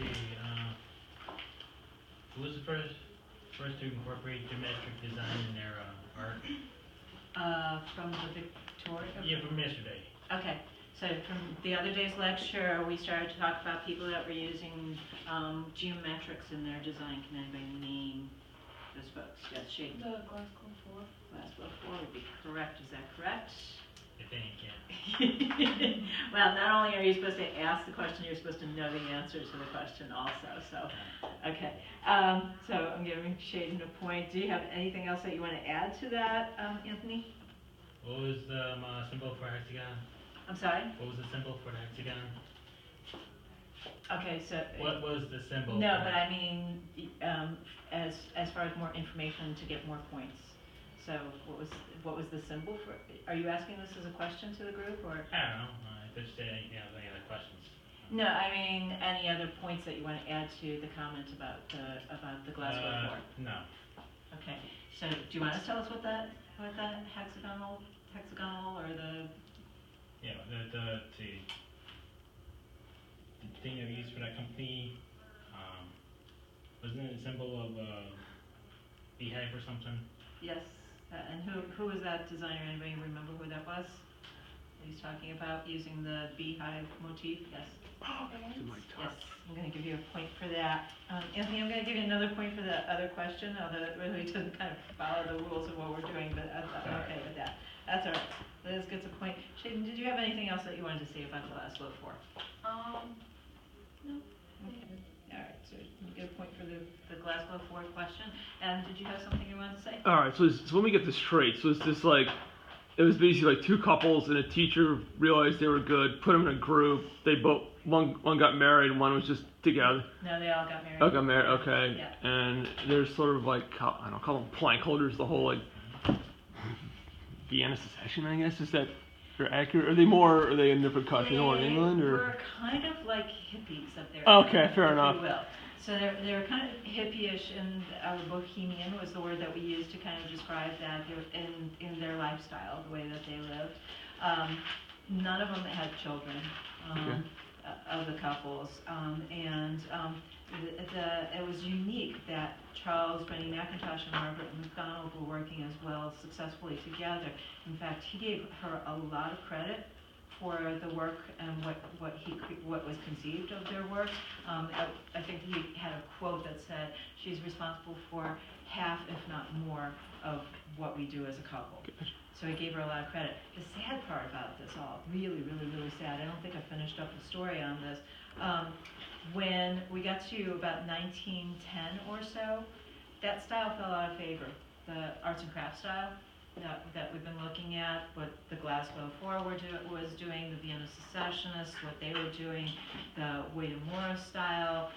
see. Who was the first to incorporate geometric design in their art? From the Victoria? Yeah, from yesterday. Okay, so from the other day's lecture, we started to talk about people that were using geometrics in their design. Can anybody name those folks? Yes, Shane. The Glasgow 4. Glasgow 4 would be correct. Is that correct? If any can. Well, not only are you supposed to ask the question, you're supposed to know the answer to the question also. So, okay. So I'm giving Shaden a point. Do you have anything else that you want to add to that, Anthony? What was the symbol for hexagon? I'm sorry? What was the symbol for the hexagon? Okay, so. What was the symbol? No, but I mean, as far as more information to get more points. So what was the symbol for? Are you asking this as a question to the group, or? I don't know. If there's any other questions. No, I mean any other points that you want to add to the comment about the Glasgow 4? No. Okay. So do you want to tell us what that hexagonal or the? Yeah, the thing that we used for that company, wasn't it a symbol of beehive or something? Yes. And who was that designer? Anybody remember who that was? That he's talking about using the beehive motif? Yes. Yes. I'm going to give you a point for that. Anthony, I'm going to give you another point for the other question, although it really doesn't kind of follow the rules of what we're doing, but I'm okay with that. That's all right. Liz gets a point. Shaden, did you have anything else that you wanted to say about the last load 4? No. Okay. All right, so you get a point for the Glasgow 4 question. And did you have something you wanted to say? All right, so let me get this straight. So it's just like, it was basically like two couples, and a teacher realized they were good, put them in a group. They both, one got married, and one was just together. No, they all got married. Oh, got married, okay. Yeah. And they're sort of like, I don't know, call them plank holders, the whole like Vienna secession, I guess. Is that they're accurate? Are they in different countries or in England? Or? We're kind of like hippies up there. Okay, fair enough. If you will. So they're kind of hippie-ish, and bohemian was the word that we used to kind of describe that in their lifestyle, the way that they lived. None of them had children of the couples, it was unique that Charles Rennie Mackintosh and Margaret MacDonald were working as well successfully together. In fact, he gave her a lot of credit for the work and what was conceived of their work. I think he had a quote that said, "She's responsible for half, if not more, of what we do as a couple." So he gave her a lot of credit. The sad part about this all, really, really, really sad, I don't think I finished up the story on this, when we got to about 1910 or so, that style fell out of favor, the arts and crafts style that we've been looking at, what the Glasgow 4 was doing, the Vienna Secessionists, what they were doing, the William Morris style,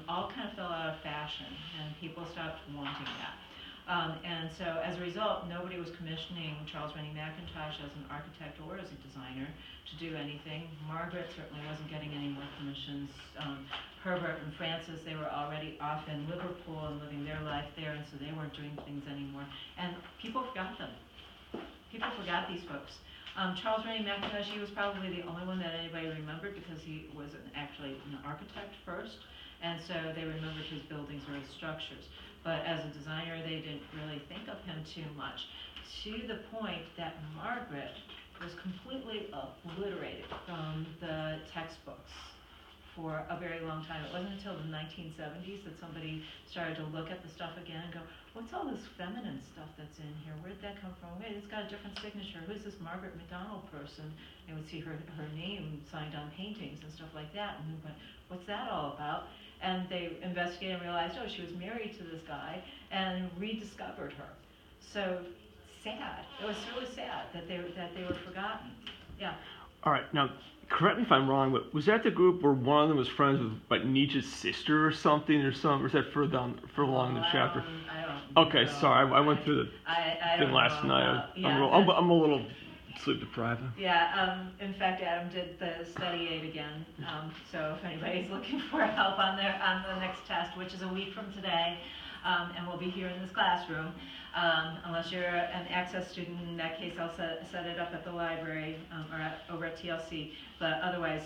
all kind of fell out of fashion, and people stopped wanting that. And so as a result, nobody was commissioning Charles Rennie Mackintosh as an architect or as a designer to do anything. Margaret certainly wasn't getting any more commissions. Herbert and Francis, they were already off in Liverpool and living their life there, and so they weren't doing things anymore. And people forgot them. People forgot these folks. Charles Rennie Mackintosh, he was probably the only one that anybody remembered because he was actually an architect first, and so they remembered his buildings or his structures. But as a designer, they didn't really think of him too much, to the point that Margaret was completely obliterated from the textbooks for a very long time. It wasn't until the 1970s that somebody started to look at the stuff again and go, what's all this feminine stuff that's in here? Where'd that come from? Wait, it's got a different signature. Who's this Margaret MacDonald person? They would see her name signed on paintings and stuff like that, and they went, what's that all about? And they investigated and realized, oh, she was married to this guy, and rediscovered her. So sad. It was really sad that they were forgotten. Yeah. All right, now correct me if I'm wrong, but was that the group where one of them was friends with like Nietzsche's sister or something, or was that further along the chapter? I don't okay, know. sorry, I went through the I thing last night. I'm a little sleep deprived. Yeah, in fact, Adam did the study aid again. So if anybody's looking for help on the next test, which is a week from today, and we'll be here in this classroom, unless you're an access student. In that case, I'll set it up at the library or over at TLC. But otherwise,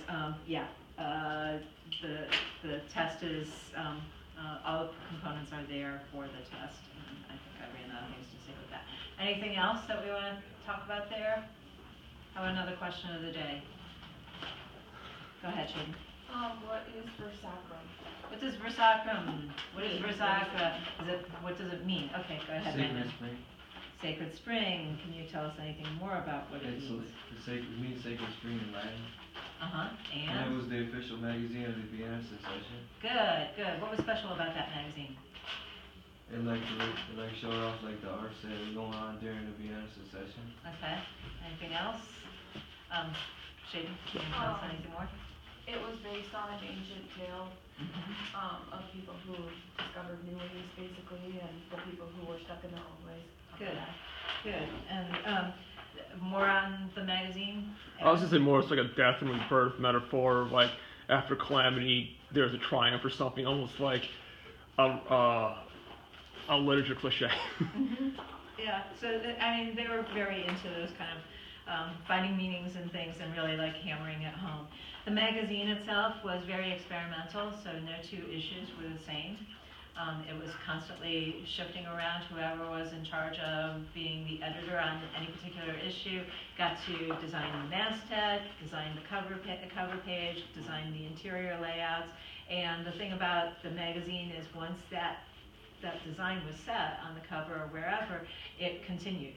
the test is, all the components are there for the test, and I think I ran out of things to say with that. Anything else that we want to talk about there? How about another question of the day? Go ahead, Shaden. What is Versacrum? What does Versacrum? What is Versacra? What does it mean? Okay, go ahead, Sacred Brandon. Spring. Sacred Spring. Can you tell us anything more about what it Okay, so means? it means Sacred Spring in Latin. And? And it was the official magazine of the Vienna Secession. Good, good. What was special about that magazine? It showed off like the arts that was going on during the Vienna Secession. Okay. Anything else? Shaden, can you tell us anything more? It was based on an ancient tale of people who discovered new ways, basically, and the people who were stuck in their own ways. Good, good. And more on the magazine? I was gonna say more. It's like a death and rebirth metaphor. Like after calamity, there's a triumph or something. Almost like a literature cliche. Yeah. So I mean, they were very into those kind of finding meanings in things and really like hammering it home. The magazine itself was very experimental, so no two issues were the same. It was constantly shifting around. Whoever was in charge of being the editor on any particular issue got to design the masthead, design the cover page, design the interior layouts. And the thing about the magazine is once that design was set on the cover or wherever, it continued.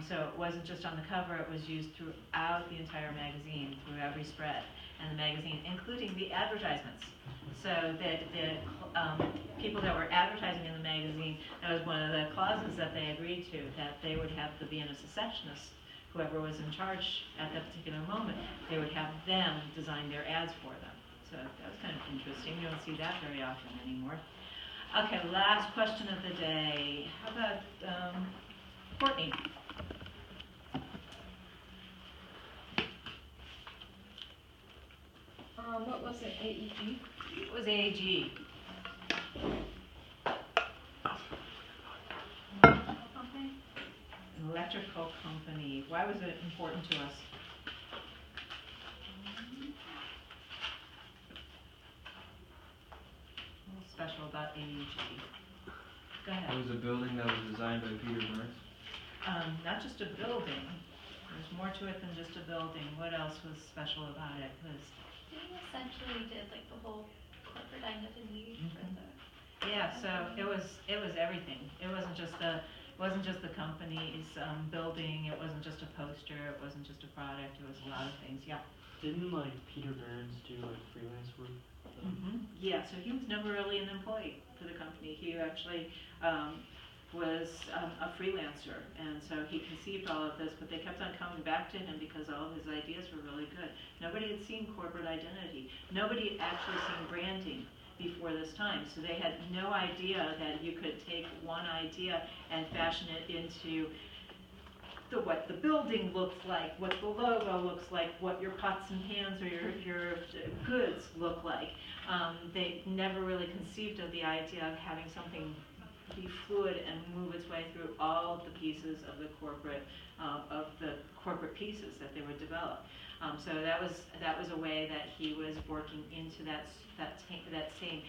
So it wasn't just on the cover, it was used throughout the entire magazine, through every spread and the magazine, including the advertisements. So the people that were advertising in the magazine, that was one of the clauses that they agreed to, that they would have the Vienna Secessionists, whoever was in charge at that particular moment, they would have them design their ads for them. So that was kind of interesting. You don't see that very often anymore. Okay, last question of the day. How about Courtney? What was it, AEG? It was AAG. An electrical company. Why was it important to us? What's special about AEG? Go It ahead. was a building that was designed by Peter Burns. Not just a building. There's more to it than just a building. What else was special about it? Liz? They essentially did like the whole corporate identity for the. Yeah, so it was everything. It wasn't just the company's building. It wasn't just a poster. It wasn't just a product. It was a lot of things. Yeah. Didn't like Peter Burns do like freelance work? Yeah. So he was never really an employee for the company. He actually was a freelancer, and so he conceived all of this. But they kept on coming back to him because all of his ideas were really good. Nobody had seen corporate identity. Nobody had actually seen branding before this time. So they had no idea that you could take one idea and fashion it into what the building looks like, what the logo looks like, what your pots and pans or your goods look like. They never really conceived of the idea of having something be fluid and move its way through all of the pieces of the corporate pieces that they would develop. So that was a way that he was working into that same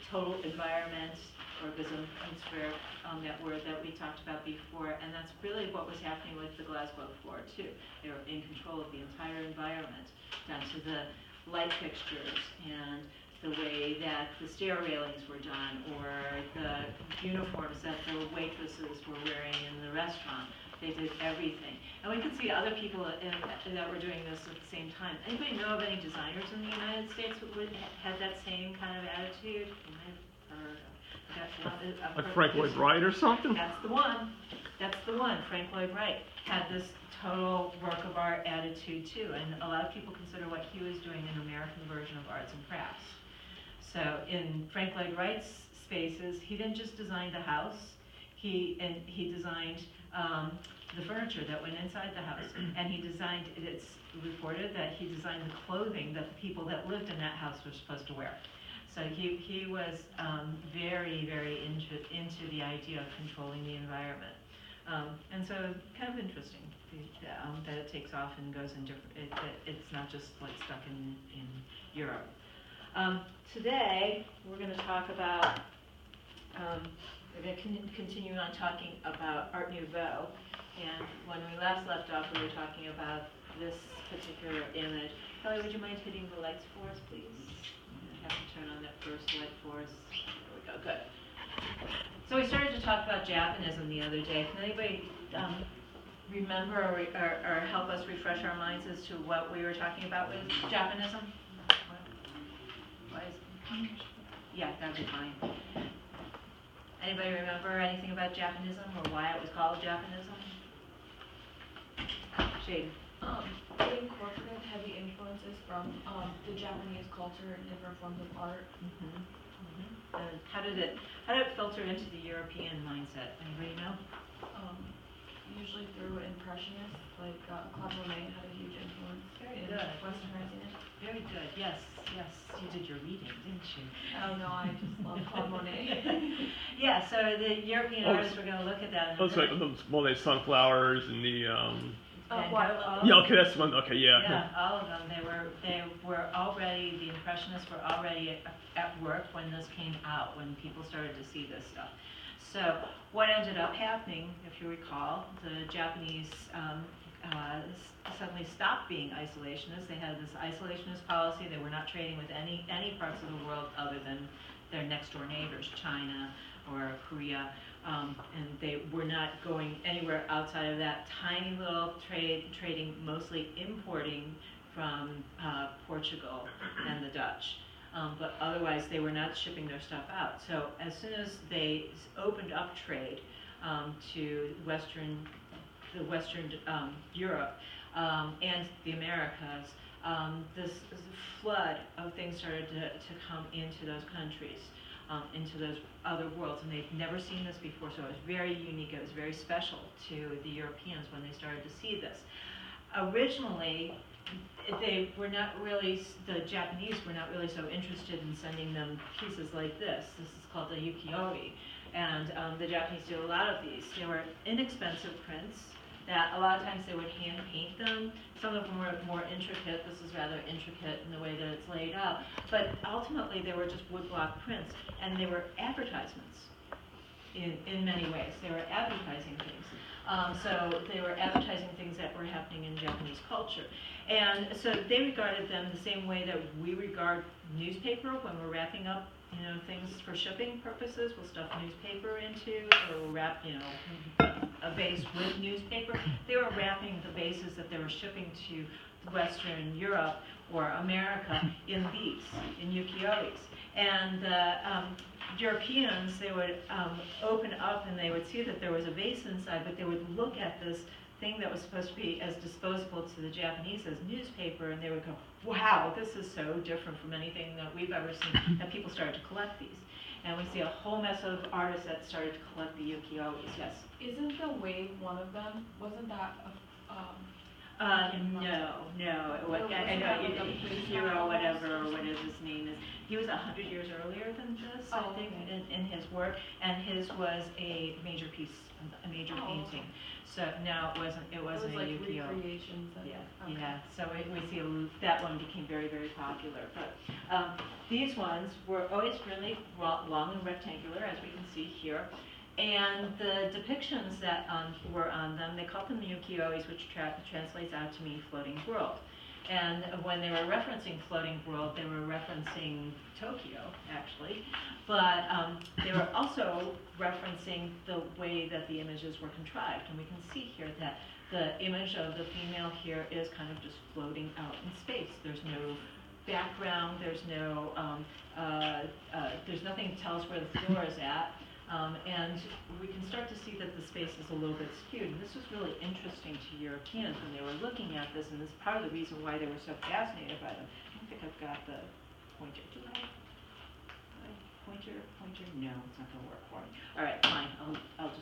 total environment, orgasm, sphere, that we talked about before, and that's really what was happening with the Glasgow floor too. They were in control of the entire environment, down to the light fixtures and the way that the stair railings were done, or the uniforms that the waitresses were wearing in the restaurant. They did everything. And we could see other people that were doing this at the same time. Anybody know of any designers in the United States who had that same kind of attitude? Like Frank Lloyd Wright or something? That's the one. That's the one. Frank Lloyd Wright had this total work of art attitude too. And a lot of people consider what he was doing an American version of arts and crafts. So in Frank Lloyd Wright's spaces, he didn't just design the house. He designed the furniture that went inside the house, and it's reported that he designed the clothing that the people that lived in that house were supposed to wear. So he was very, very into the idea of controlling the environment. And so kind of interesting that it takes off and goes in different, it's not just like stuck in Europe. Today, we're going to talk about, we're going to continue on talking about Art Nouveau. And when we last left off, we were talking about this particular image. Kelly, would you mind hitting the lights for us, please? I have to turn on that first light for us. There we go, good. So we started to talk about Japanism the other day. Can anybody remember or help us refresh our minds as to what we were talking about with Japanism? What is, yeah, that'd be fine. Anybody remember anything about Japanism or why it was called Japanism? Shade. They incorporated heavy influences from the Japanese culture and different forms of art. And how did it filter into the European mindset? Anybody know? Usually through Impressionists, like Claude Monet had a huge influence Very in good. Westernizing it. Very good. Yes, yes. You did your reading, didn't you? Oh no, I just love Claude Monet. Yeah. So the European artists were going to look at that. Those like those Monet sunflowers and the Watercolor. yeah, okay, that's one. Okay, yeah. Yeah, all of them. They were already, the Impressionists were already at work when this came out, when people started to see this stuff. So what ended up happening, if you recall, the Japanese suddenly stopped being isolationists. They had this isolationist policy. They were not trading with any parts of the world other than their next door neighbors, China or Korea. And they were not going anywhere outside of that tiny little trading, mostly importing from Portugal and the Dutch. But otherwise, they were not shipping their stuff out. So as soon as they opened up trade to Western Europe and the Americas, this flood of things started to come into those countries. Into those other worlds, and they'd never seen this before, so it was very unique. It was very special to the Europeans when they started to see this. Originally, they were not really, the Japanese were not really so interested in sending them pieces like this. This is called a ukiyo-e, and the Japanese do a lot of these. They were inexpensive prints that a lot of times they would hand paint them. Some of them were more intricate. This is rather intricate in the way that it's laid out. But ultimately, they were just woodblock prints, and they were advertisements in many ways. They were advertising things. So they were advertising things that were happening in Japanese culture. And so they regarded them the same way that we regard newspaper when we're wrapping up, things for shipping purposes. We'll stuff newspaper into, or we'll wrap, a base with newspaper. They were wrapping the bases that they were shipping to Western Europe or America in ukiyo-es. And the Europeans, they would open up and they would see that there was a vase inside, but they would look at this thing that was supposed to be as disposable to the Japanese as newspaper, and they would go, wow, this is so different from anything that we've ever seen, that people started to collect these. And we see a whole mess of artists that started to collect the ukiyo-es, yes. Isn't the wave one of them? Wasn't that No. I know Hero, whatever his name is. He was 100 years earlier than this, I think, in his work, and his was a major piece, a major painting. So no, it wasn't a like ukiyo. recreations. Yeah. So we see that one became very, very popular. But these ones were always really long and rectangular, as we can see here. And the depictions that were on them, they called them ukiyo-es, which translates out to mean floating world. And when they were referencing floating world, they were referencing Tokyo, actually. But they were also referencing the way that the images were contrived. And we can see here that the image of the female here is kind of just floating out in space. There's no background, there's nothing to tell us where the floor is at. And we can start to see that the space is a little bit skewed. And this was really interesting to Europeans when they were looking at this, and this is part of the reason why they were so fascinated by them. I don't think I've got the pointer. Do I? Pointer? No, it's not going to work for me. All right, fine. I'll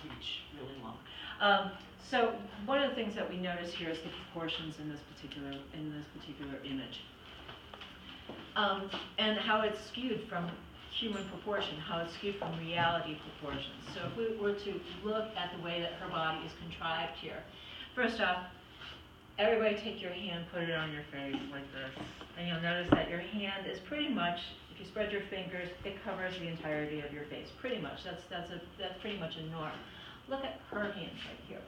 reach really long. So one of the things that we notice here is the proportions in this particular image, and how it's skewed from human proportion, how it's skewed from reality proportions. So if we were to look at the way that her body is contrived here, first off, everybody take your hand, put it on your face like this. And you'll notice that your hand is pretty much, if you spread your fingers, it covers the entirety of your face, pretty much. That's pretty much a norm. Look at her hands right here.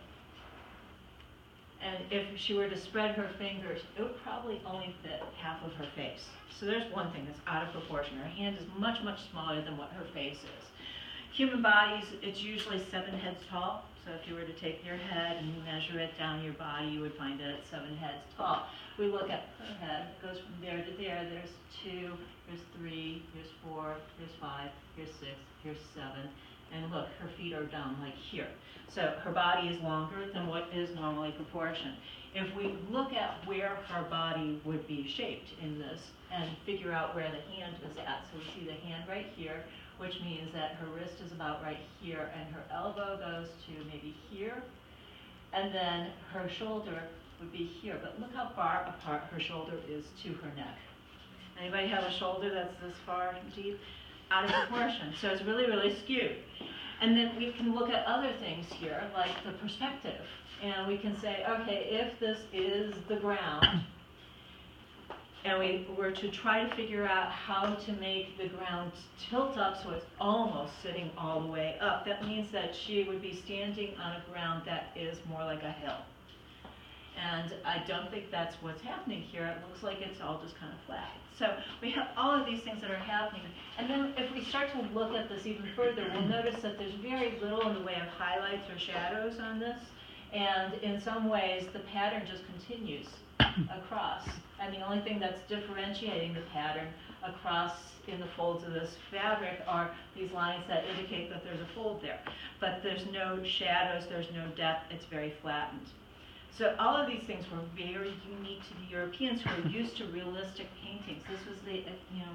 And if she were to spread her fingers, it would probably only fit half of her face. So there's one thing that's out of proportion. Her hand is much, much smaller than what her face is. Human bodies, it's usually 7 heads tall. So if you were to take your head and you measure it down your body, you would find that it's 7 heads tall. We look at her head, it goes from there to there. There's 2, here's 3, here's 4, here's 5, here's 6, here's 7. And look, her feet are down like here. So her body is longer than what is normally proportioned. If we look at where her body would be shaped in this and figure out where the hand is at, so we see the hand right here, which means that her wrist is about right here and her elbow goes to maybe here, and then her shoulder would be here. But look how far apart her shoulder is to her neck. Anybody have a shoulder that's this far deep? Out of proportion. So it's really, really skewed. And then we can look at other things here, like the perspective. And we can say, okay, if this is the ground, and we were to try to figure out how to make the ground tilt up so it's almost sitting all the way up, that means that she would be standing on a ground that is more like a hill. And I don't think that's what's happening here. It looks like it's all just kind of flat. So we have all of these things that are happening. And then if we start to look at this even further, we'll notice that there's very little in the way of highlights or shadows on this. And in some ways, the pattern just continues across. And the only thing that's differentiating the pattern across in the folds of this fabric are these lines that indicate that there's a fold there. But there's no shadows, there's no depth, it's very flattened. So all of these things were very unique to the Europeans who were used to realistic paintings. This was the,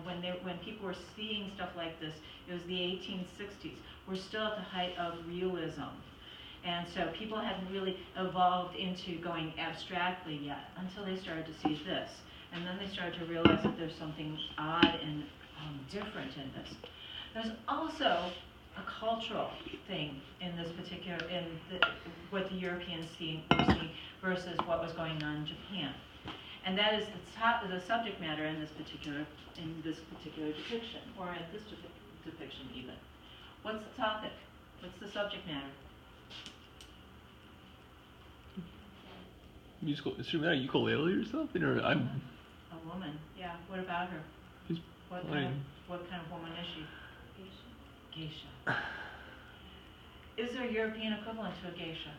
when people were seeing stuff like this, it was the 1860s. We're still at the height of realism. And so people hadn't really evolved into going abstractly yet until they started to see this. And then they started to realize that there's something odd and different in this. There's also a cultural thing in this particular, what the Europeans were seeing versus what was going on in Japan. And that is the subject matter in this particular depiction, or in this depiction even. What's the topic? What's the subject matter? Musical instrument, a ukulele or something, or I'm. A woman, yeah. What about her? She's What playing. kind of woman is she? Geisha. Is there a European equivalent to a geisha?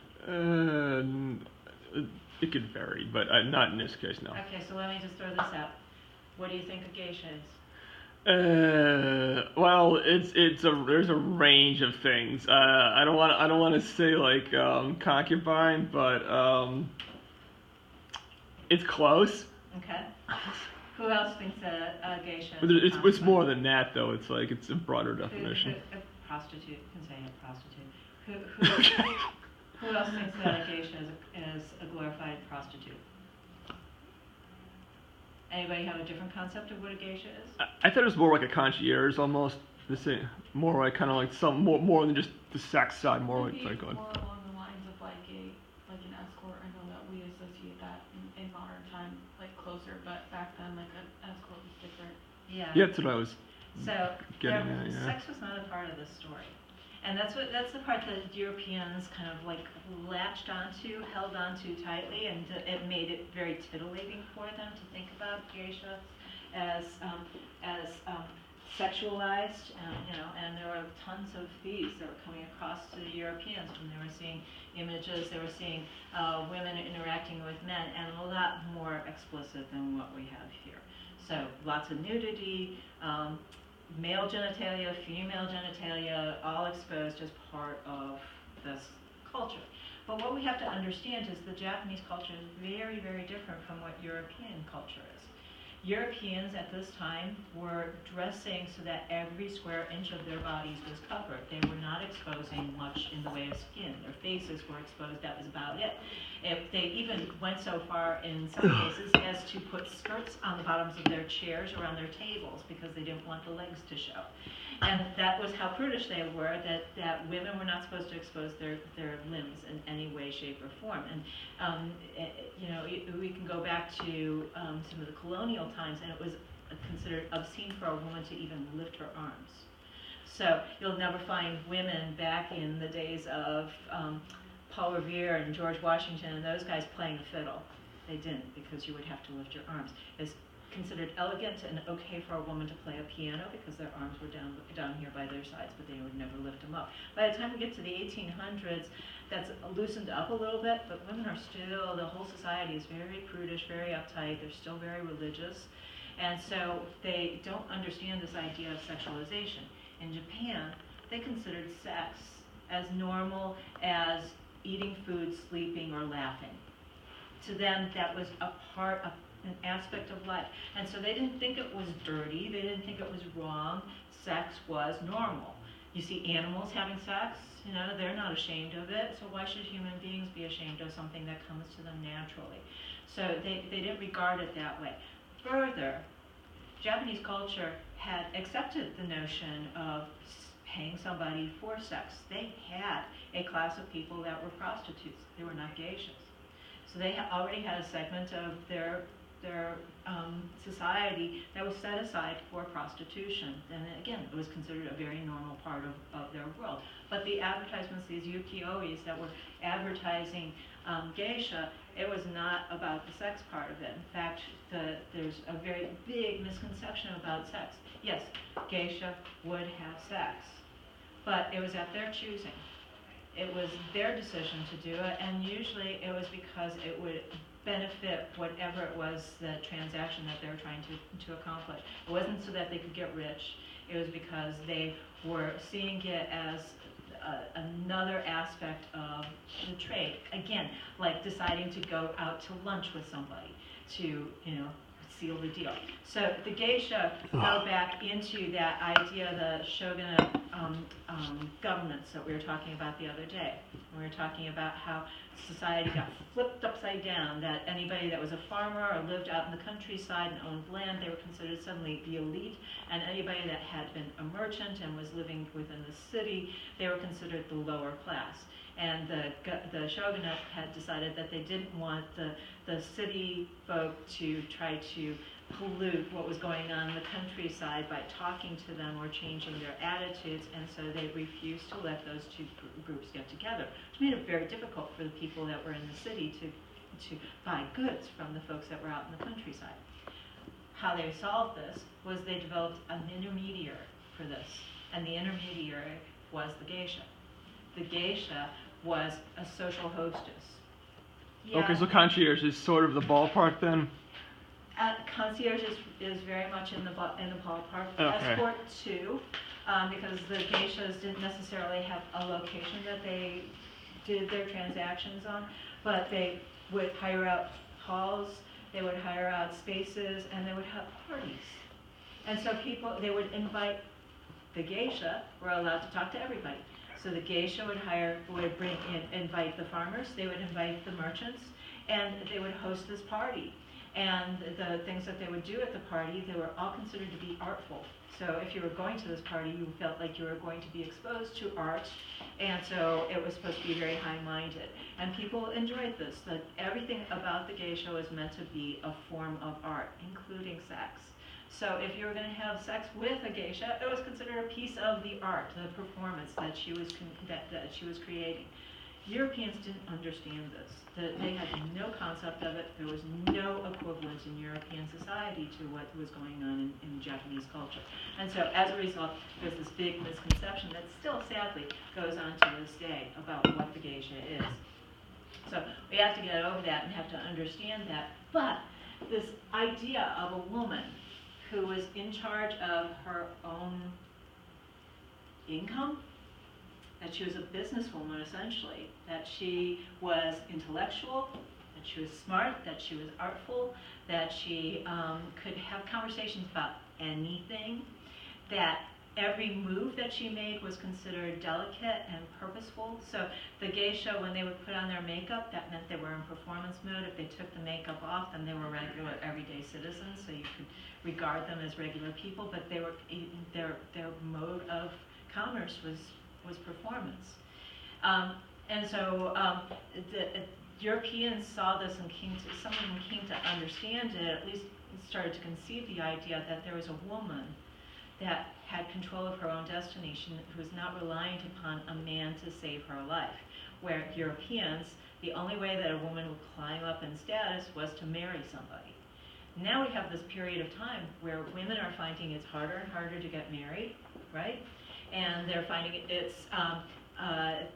It could vary, but not in this case, no. Okay, so let me just throw this out. What do you think a geisha is? Well, there's a range of things. I don't want to say like concubine, but it's close. Okay. Who else thinks a geisha But is a it's concubine? more than that, though. It's like it's a broader definition. A prostitute, can say a prostitute. Who else thinks that a geisha is a glorified prostitute? Anybody have a different concept of what a geisha is? I thought it was more like a concierge, almost the same. More like kind of like some more than just the sex side. More like Maybe going. more along the lines of like an escort. I know that we associate that in modern time like closer, but back then like an escort was different. Yeah. Yeah, that's what I was. So Getting at, yeah. sex was not a part of this story. And that's the part that Europeans kind of like latched onto, held onto tightly, and it made it very titillating for them to think about geisha as sexualized, and there were tons of these that were coming across to the Europeans when they were seeing images, they were seeing women interacting with men, and a lot more explicit than what we have here. So lots of nudity, male genitalia, female genitalia, all exposed as part of this culture. But what we have to understand is the Japanese culture is very, very different from what European culture is. Europeans at this time were dressing so that every square inch of their bodies was covered. They were not exposing much in the way of skin. Their faces were exposed, that was about it. If they even went so far in some cases as to put skirts on the bottoms of their chairs around their tables because they didn't want the legs to show. And that was how prudish they were, that women were not supposed to expose their limbs in any way, shape, or form. And, we can go back to some of the colonial times, and it was considered obscene for a woman to even lift her arms. So you'll never find women back in the days of Paul Revere and George Washington and those guys playing a fiddle. They didn't, because you would have to lift your arms. It's considered elegant and okay for a woman to play a piano because their arms were down here by their sides, but they would never lift them up. By the time we get to the 1800s, that's loosened up a little bit, but women are still, the whole society is very prudish, very uptight, they're still very religious, and so they don't understand this idea of sexualization. In Japan, they considered sex as normal as eating food, sleeping, or laughing. To them, that was a part of an aspect of life. And so they didn't think it was dirty, they didn't think it was wrong. Sex was normal. You see animals having sex, they're not ashamed of it, so why should human beings be ashamed of something that comes to them naturally? So they didn't regard it that way. Further, Japanese culture had accepted the notion of paying somebody for sex. They had a class of people that were prostitutes. They were not geishas. So they already had a segment of their society that was set aside for prostitution. And again, it was considered a very normal part of their world. But the advertisements, these ukiyo-es that were advertising geisha, it was not about the sex part of it. In fact, there's a very big misconception about sex. Yes, geisha would have sex, but it was at their choosing. It was their decision to do it, and usually it was because it would benefit whatever it was, the transaction that they were trying to accomplish. It wasn't so that they could get rich. It was because they were seeing it as another aspect of the trade. Again, like deciding to go out to lunch with somebody to, seal the deal. So the geisha go back into that idea, the shogunate governments that we were talking about the other day. We were talking about how society got flipped upside down, that anybody that was a farmer or lived out in the countryside and owned land, they were considered suddenly the elite, and anybody that had been a merchant and was living within the city, they were considered the lower class. And the shogunate had decided that they didn't want the city folk to try to pollute what was going on in the countryside by talking to them or changing their attitudes, and so they refused to let those two groups get together, which made it very difficult for the people that were in the city to buy goods from the folks that were out in the countryside. How they solved this was they developed an intermediary for this, and the intermediary was the geisha. The geisha was a social hostess. Yeah. Okay, so concierge is sort of the ballpark then? Concierge is very much in the ballpark. Okay. Escort too, because the geishas didn't necessarily have a location that they did their transactions on, but they would hire out halls, they would hire out spaces, and they would have parties. And so they would invite, the geisha were allowed to talk to everybody. So the geisha would invite the farmers, they would invite the merchants, and they would host this party. And the things that they would do at the party, they were all considered to be artful. So if you were going to this party, you felt like you were going to be exposed to art, and so it was supposed to be very high-minded. And people enjoyed this, that everything about the geisha was meant to be a form of art, including sex. So if you were going to have sex with a geisha, it was considered a piece of the art, the performance that she was creating. Europeans didn't understand this. They had no concept of it. There was no equivalent in European society to what was going on in Japanese culture. And so as a result, there's this big misconception that still sadly goes on to this day about what the geisha is. So we have to get over that and have to understand that. But this idea of a woman who was in charge of her own income, that she was a businesswoman essentially, that she was intellectual, that she was smart, that she was artful, that she could have conversations about anything, that every move that she made was considered delicate and purposeful. So the gay show, when they would put on their makeup, that meant they were in performance mode. If they took the makeup off, then they were regular, everyday citizens, so you could regard them as regular people, but they were, their mode of commerce was performance. And so the Europeans saw this and some of them came to understand it, at least started to conceive the idea that there was a woman that had control of her own destiny, who was not reliant upon a man to save her life. Where Europeans, the only way that a woman would climb up in status was to marry somebody. Now we have this period of time where women are finding it's harder and harder to get married, right? And they're finding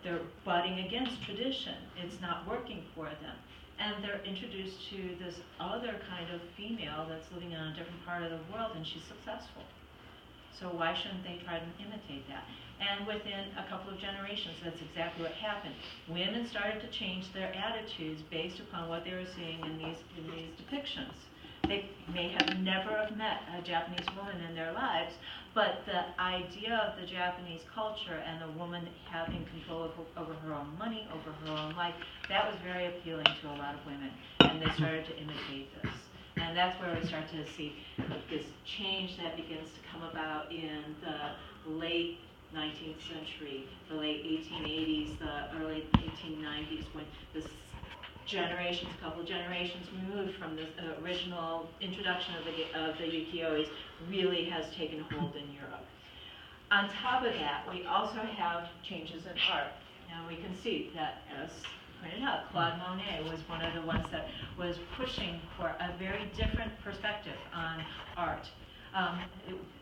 they're butting against tradition. It's not working for them. And they're introduced to this other kind of female that's living in a different part of the world, and she's successful. So why shouldn't they try to imitate that? And within a couple of generations, that's exactly what happened. Women started to change their attitudes based upon what they were seeing in these depictions. They may have never have met a Japanese woman in their lives, but the idea of the Japanese culture and the woman having control over her own money, over her own life, that was very appealing to a lot of women, and they started to imitate this. And that's where we start to see this change that begins to come about in the late 19th century, the late 1880s, the early 1890s, when this couple generations removed from the original introduction of the ukiyo-es really has taken hold in Europe. On top of that, we also have changes in art. Now we can see that, as pointed out, Claude Monet was one of the ones that was pushing for a very different perspective on art.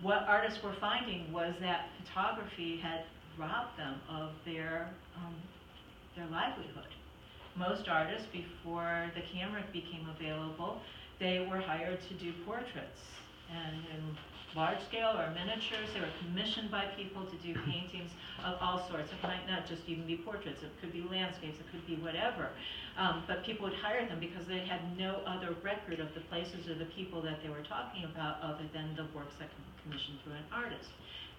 What artists were finding was that photography had robbed them of their livelihood. Most artists, before the camera became available, they were hired to do portraits, and in large scale or miniatures. They were commissioned by people to do paintings of all sorts. It might not just even be portraits, it could be landscapes, it could be whatever. But people would hire them because they had no other record of the places or the people that they were talking about other than the works that could be commissioned through an artist.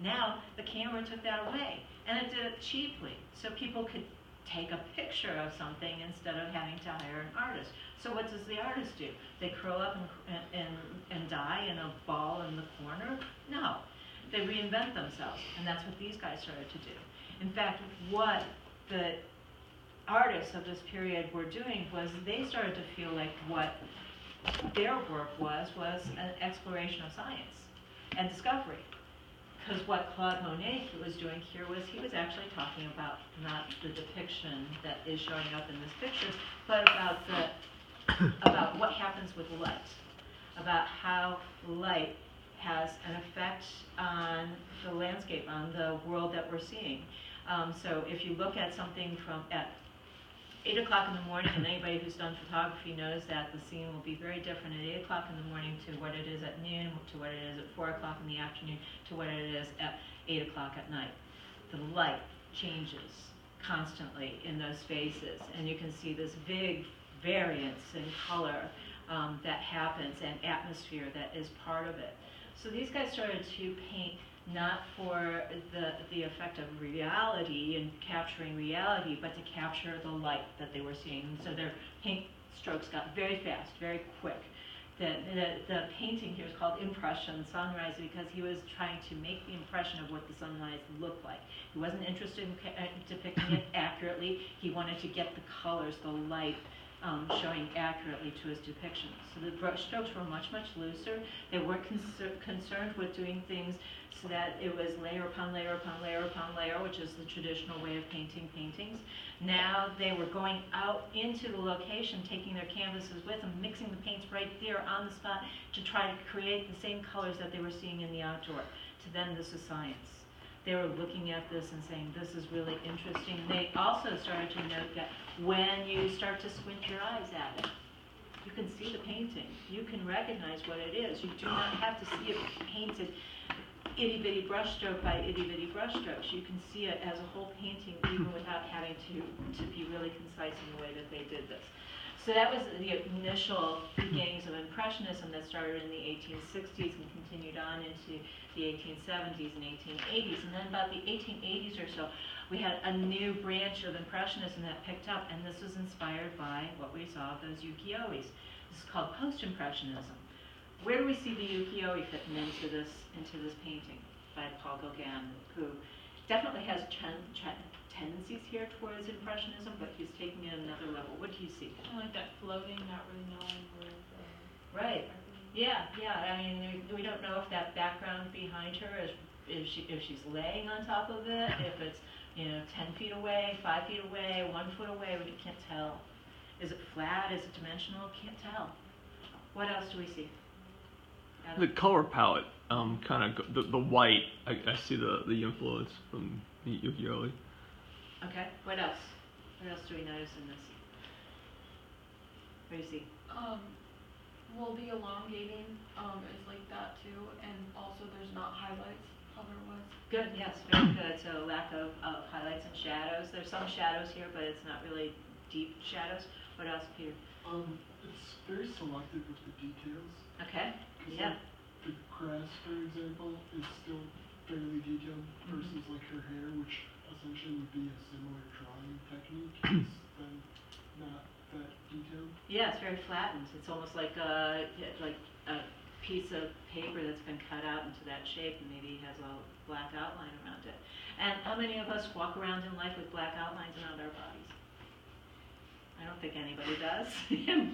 Now, the camera took that away, and it did it cheaply, so people could take a picture of something instead of having to hire an artist. So what does the artist do? They curl up and die in a ball in the corner? No. They reinvent themselves, and that's what these guys started to do. In fact, what the artists of this period were doing was they started to feel like what their work was an exploration of science and discovery. Because what Claude Monet was doing here was he was actually talking about not the depiction that is showing up in this picture, but about what happens with light, about how light has an effect on the landscape, on the world that we're seeing. So if you look at something at 8 o'clock in the morning, and anybody who's done photography knows that the scene will be very different at 8 o'clock in the morning to what it is at noon, to what it is at 4 o'clock in the afternoon, to what it is at 8 o'clock at night. The light changes constantly in those spaces, and you can see this big variance in color that happens, and atmosphere that is part of it. So these guys started to paint not for the effect of reality and capturing reality, but to capture the light that they were seeing. So their paint strokes got very fast, very quick. The painting here is called Impression Sunrise because he was trying to make the impression of what the sunrise looked like. He wasn't interested in depicting it accurately. He wanted to get the colors, the light, showing accurately to his depictions. So the brush strokes were much, much looser. They weren't concerned with doing things so that it was layer upon layer upon layer upon layer, which is the traditional way of painting paintings. Now they were going out into the location, taking their canvases with them, mixing the paints right there on the spot to try to create the same colors that they were seeing in the outdoor. To them, this is science. They were looking at this and saying, this is really interesting. They also started to note that when you start to squint your eyes at it, you can see the painting. You can recognize what it is. You do not have to see it painted itty-bitty brushstroke by itty-bitty brushstrokes. You can see it as a whole painting even without having to be really concise in the way that they did this. So that was the initial beginnings of Impressionism that started in the 1860s and continued on into the 1870s and 1880s. And then about the 1880s or so, we had a new branch of Impressionism that picked up, and this was inspired by what we saw of those ukiyo-es. This is called Post-Impressionism. Where do we see the ukiyo-e fitting into this painting by Paul Gauguin, who definitely has tendencies here towards Impressionism, but he's taking it another level. What do you see? I like that floating, not really knowing where the. Right. Yeah. I mean, we don't know if that background behind her is if she's laying on top of it, if it's 10 feet away, 5 feet away, 1 foot away. We can't tell. Is it flat? Is it dimensional? Can't tell. What else do we see? The color palette, kind of the white. I see the influence from the ukiyo-e. Okay. What else? What else do we notice in this? What do you see? Well, the elongating is like that too, and also there's not highlights how there was. Good. Yes. Very good. So lack of highlights and shadows. There's some shadows here, but it's not really deep shadows. What else, Peter? It's very selective with the details. Okay. 'Cause Yeah. like, the grass, for example, is still fairly detailed versus like her hair, which essentially would be a similar drawing technique, is then not that detailed. Yeah, it's very flattened. It's almost like a piece of paper that's been cut out into that shape and maybe has a black outline around it. And how many of us walk around in life with black outlines around our bodies? I don't think anybody does,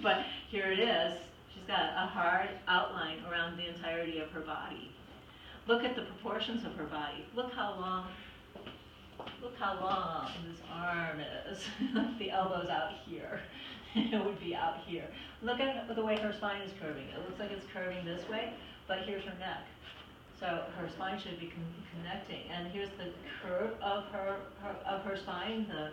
but here it is. She's got a hard outline around the entirety of her body. Look at the proportions of her body. Look how long this arm is. The elbow's out here. It would be out here. Look at the way her spine is curving. It looks like it's curving this way, but here's her neck. So her spine should be connecting. And here's the curve of her spine, the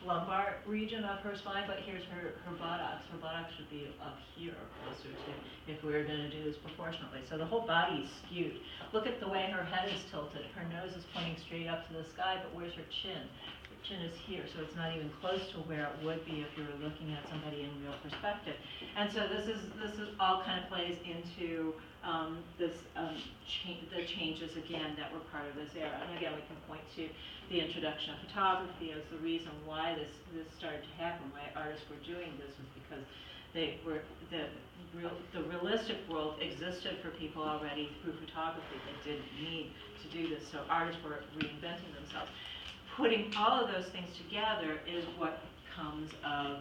lumbar region of her spine, but here's her buttocks. Her buttocks should be up here, closer to, if we were going to do this proportionately. So the whole body is skewed. Look at the way her head is tilted. Her nose is pointing straight up to the sky, but where's her chin? Her chin is here, so it's not even close to where it would be if you were looking at somebody in real perspective. And so this is all kind of plays into the changes again that were part of this era. And again, we can point to the introduction of photography as the reason why this started to happen, why artists were doing this, was because they were the realistic world existed for people already through photography. They didn't need to do this, so artists were reinventing themselves. Putting all of those things together is what comes of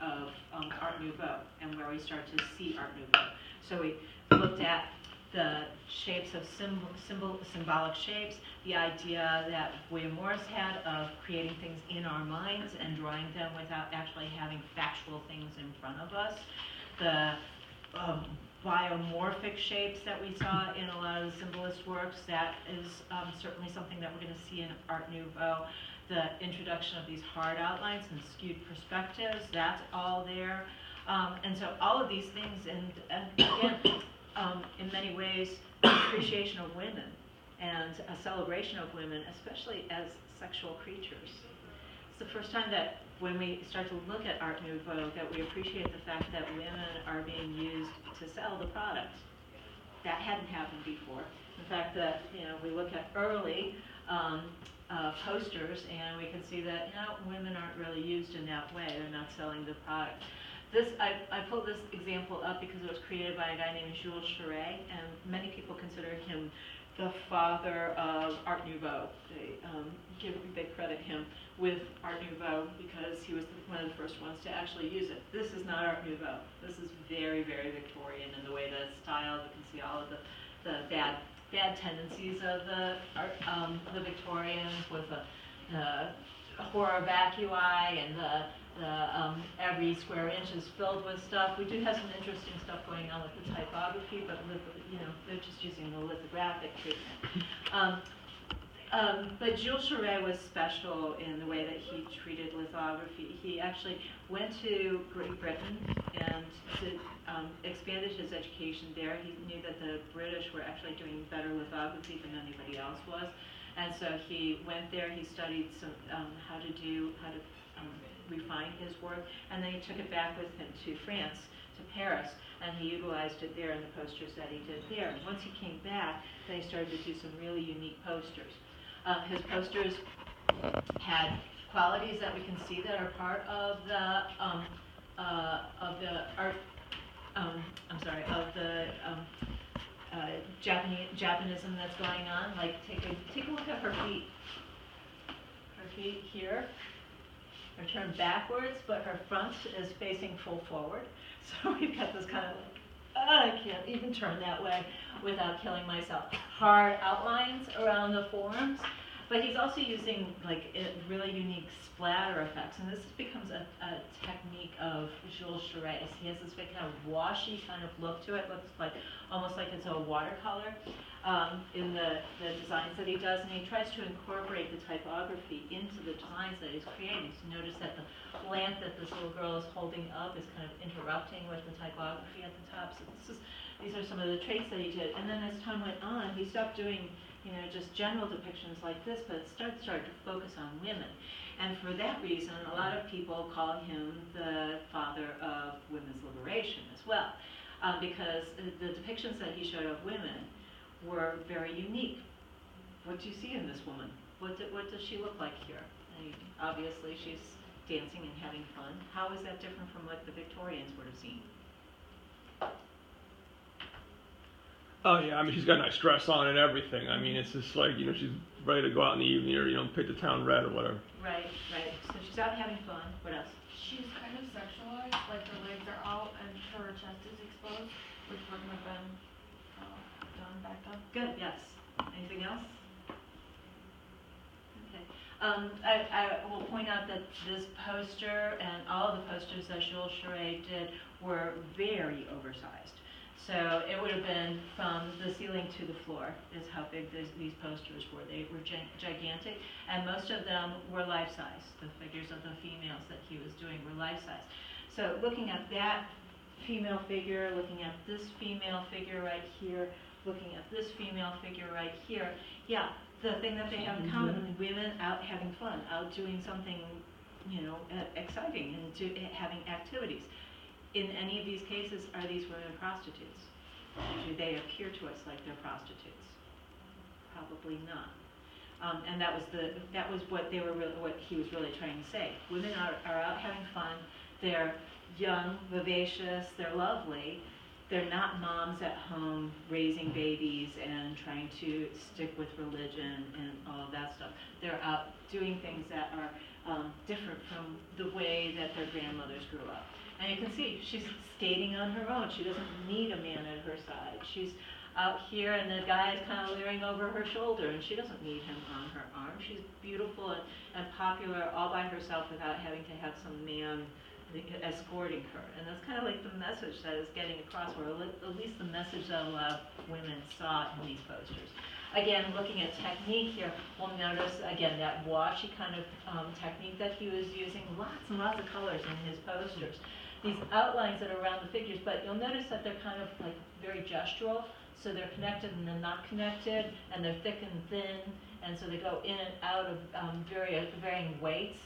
Art Nouveau, and where we start to see Art Nouveau. So we looked at the shapes of symbolic shapes, the idea that William Morris had of creating things in our minds and drawing them without actually having factual things in front of us, the biomorphic shapes that we saw in a lot of the symbolist works. That is certainly something that we're going to see in Art Nouveau. The introduction of these hard outlines and skewed perspectives, that's all there. And so all of these things, and again, in many ways, appreciation of women and a celebration of women, especially as sexual creatures. It's the first time that when we start to look at Art Nouveau that we appreciate the fact that women are being used to sell the product. That hadn't happened before. In fact, that we look at early posters and we can see that women aren't really used in that way. They're not selling the product. I pulled this example up because it was created by a guy named Jules Cheret, and many people consider him the father of Art Nouveau. They credit him with Art Nouveau because he was one of the first ones to actually use it. This is not Art Nouveau. This is very, very Victorian in the way that it's styled. You can see all of the bad tendencies of the Victorians with the horror vacui and the every square inch is filled with stuff. We do have some interesting stuff going on with the typography, but they're just using the lithographic treatment. But Jules Cheret was special in the way that he treated lithography. He actually went to Great Britain and expanded his education there. He knew that the British were actually doing better lithography than anybody else was. And so he went there, he studied some, how to refine his work, and then he took it back with him to France, to Paris, and he utilized it there in the posters that he did there. And once he came back, then he started to do some really unique posters. His posters had qualities that we can see that are part of the art. Japanism that's going on. Like take a look at her feet. Her feet here are turned backwards, but her front is facing full forward. So we've got this kind of like, I can't even turn that way without killing myself. Hard outlines around the forearms, but he's also using like really unique splatter effects, and this becomes a technique of Jules Charest. He has this big kind of washy kind of look to it. Looks like almost like it's a watercolor in the designs that he does, and he tries to incorporate the typography into the designs that he's creating. So notice that the lamp that this little girl is holding up is kind of interrupting with the typography at the top. So these are some of the traits that he did. And then as time went on, he stopped doing just general depictions like this, but started to focus on women. And for that reason, a lot of people call him the father of women's liberation as well, because the depictions that he showed of women were very unique. What do you see in this woman? What does she look like here? I mean, obviously, she's dancing and having fun. How is that different from what the Victorians would have seen? Oh yeah, I mean she's got nice dress on and everything. I mean it's just like she's ready to go out in the evening or paint the town red or whatever. Right. So she's out having fun. What else? She's kind of sexualized, like her legs are out and her chest is exposed, which wouldn't have been done back then. Good. Yes. Anything else? Okay. I will point out that this poster and all of the posters that Jules Charest did were very oversized. So it would have been from the ceiling to the floor is how big these posters were. They were gigantic, and most of them were life-size. The figures of the females that he was doing were life-size. So looking at that female figure, looking at this female figure right here, looking at this female figure right here, yeah, the thing that they have in common, women out having fun, out doing something, exciting and having activities. In any of these cases, are these women prostitutes? Do they appear to us like they're prostitutes? Probably not. And that was what he was really trying to say. Women are out having fun. They're young, vivacious. They're lovely. They're not moms at home raising babies and trying to stick with religion and all of that stuff. They're out doing things that are different from the way that their grandmothers grew up. And you can see she's skating on her own. She doesn't need a man at her side. She's out here and the guy is kind of leering over her shoulder and she doesn't need him on her arm. She's beautiful and popular all by herself without having to have some man escorting her. And that's kind of like the message that is getting across, or at least the message that a lot of women saw in these posters. Again, looking at technique here, we'll notice, again, that washy kind of technique that he was using, lots and lots of colors in his posters. These outlines that are around the figures, but you'll notice that they're kind of like very gestural, so they're connected and then not connected, and they're thick and thin, and so they go in and out of varying weights.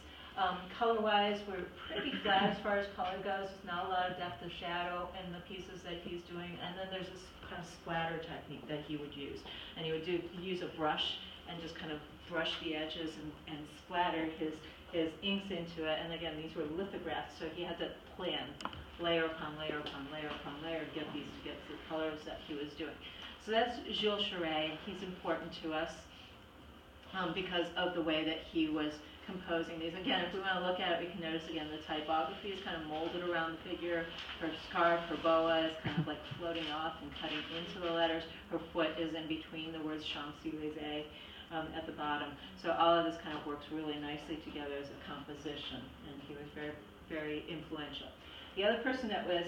Color-wise, we're pretty flat as far as color goes. There's not a lot of depth of shadow in the pieces that he's doing, and then there's this kind of splatter technique that he would use. And he would use a brush and just kind of brush the edges and splatter his inks into it. And again, these were lithographs, so he had to plan layer upon layer upon layer upon layer to get the colors that he was doing. So that's Jules Charest. He's important to us because of the way that he was composing these. Again, if we want to look at it, we can notice again the typography is kind of molded around the figure. Her scarf, her boa is kind of like floating off and cutting into the letters. Her foot is in between the words Champs-Élysées at the bottom. So all of this kind of works really nicely together as a composition, and he was very, very influential. The other person that was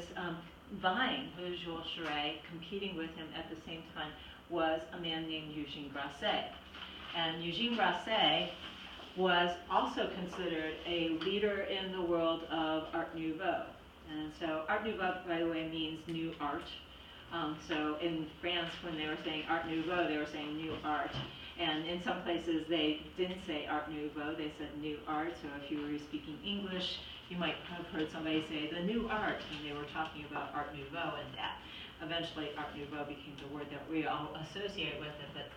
vying with Jules Charest, competing with him at the same time, was a man named Eugene Grasset. And Eugene Grasset was also considered a leader in the world of Art Nouveau. And so Art Nouveau, by the way, means new art. So in France, when they were saying Art Nouveau, they were saying new art. And in some places, they didn't say Art Nouveau, they said New Art. So if you were speaking English, you might have heard somebody say the New Art, and they were talking about Art Nouveau, and that eventually Art Nouveau became the word that we all associate with it, but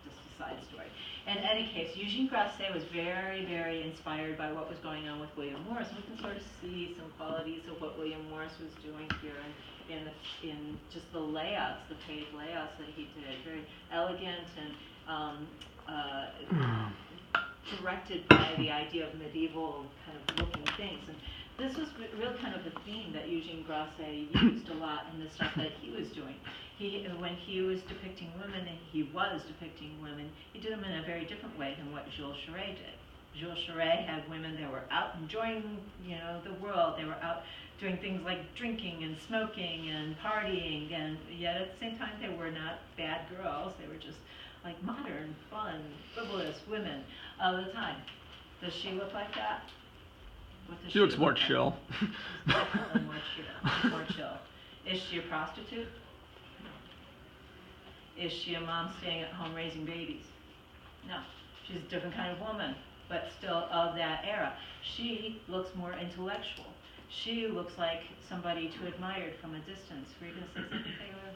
just a side story. In any case, Eugene Grasset was very, very inspired by what was going on with William Morris. And we can sort of see some qualities of what William Morris was doing here in just the layouts, the page layouts that he did. Very elegant and directed by the idea of medieval kind of looking things. And this was real kind of a theme that Eugene Grasset used a lot in the stuff that he was doing. When he was depicting women, and he was depicting women, he did them in a very different way than what Jules Cheret did. Jules Cheret had women that were out enjoying, the world. They were out doing things like drinking and smoking and partying, and yet at the same time they were not bad girls. They were just like modern, fun, frivolous women all the time. Does she look like that? What does She looks look more like? chill. She's definitely more chill. Is she a prostitute? Is she a mom staying at home raising babies? No. She's a different kind of woman, but still of that era. She looks more intellectual. She looks like somebody to admire from a distance. Were you going to say something, Taylor?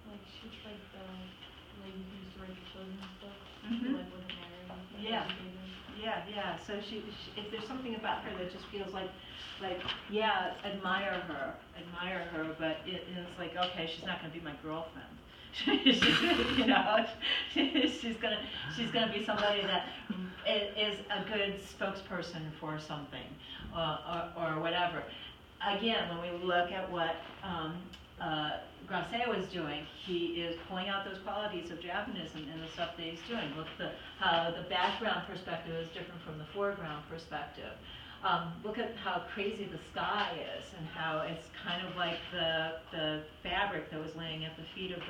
Like she's like the lady who used to write the children's book. Mhm. Like with Mary. Yeah. Yeah. So she, if there's something about her that just feels like, yeah, admire her, but it's like, okay, she's not going to be my girlfriend. she's gonna be somebody that is a good spokesperson for something, or whatever. Again, when we look at what Grasset was doing, he is pulling out those qualities of Japanism in the stuff that he's doing. Look at how the background perspective is different from the foreground perspective. Look at how crazy the sky is, and how it's kind of like the fabric that was laying at the feet of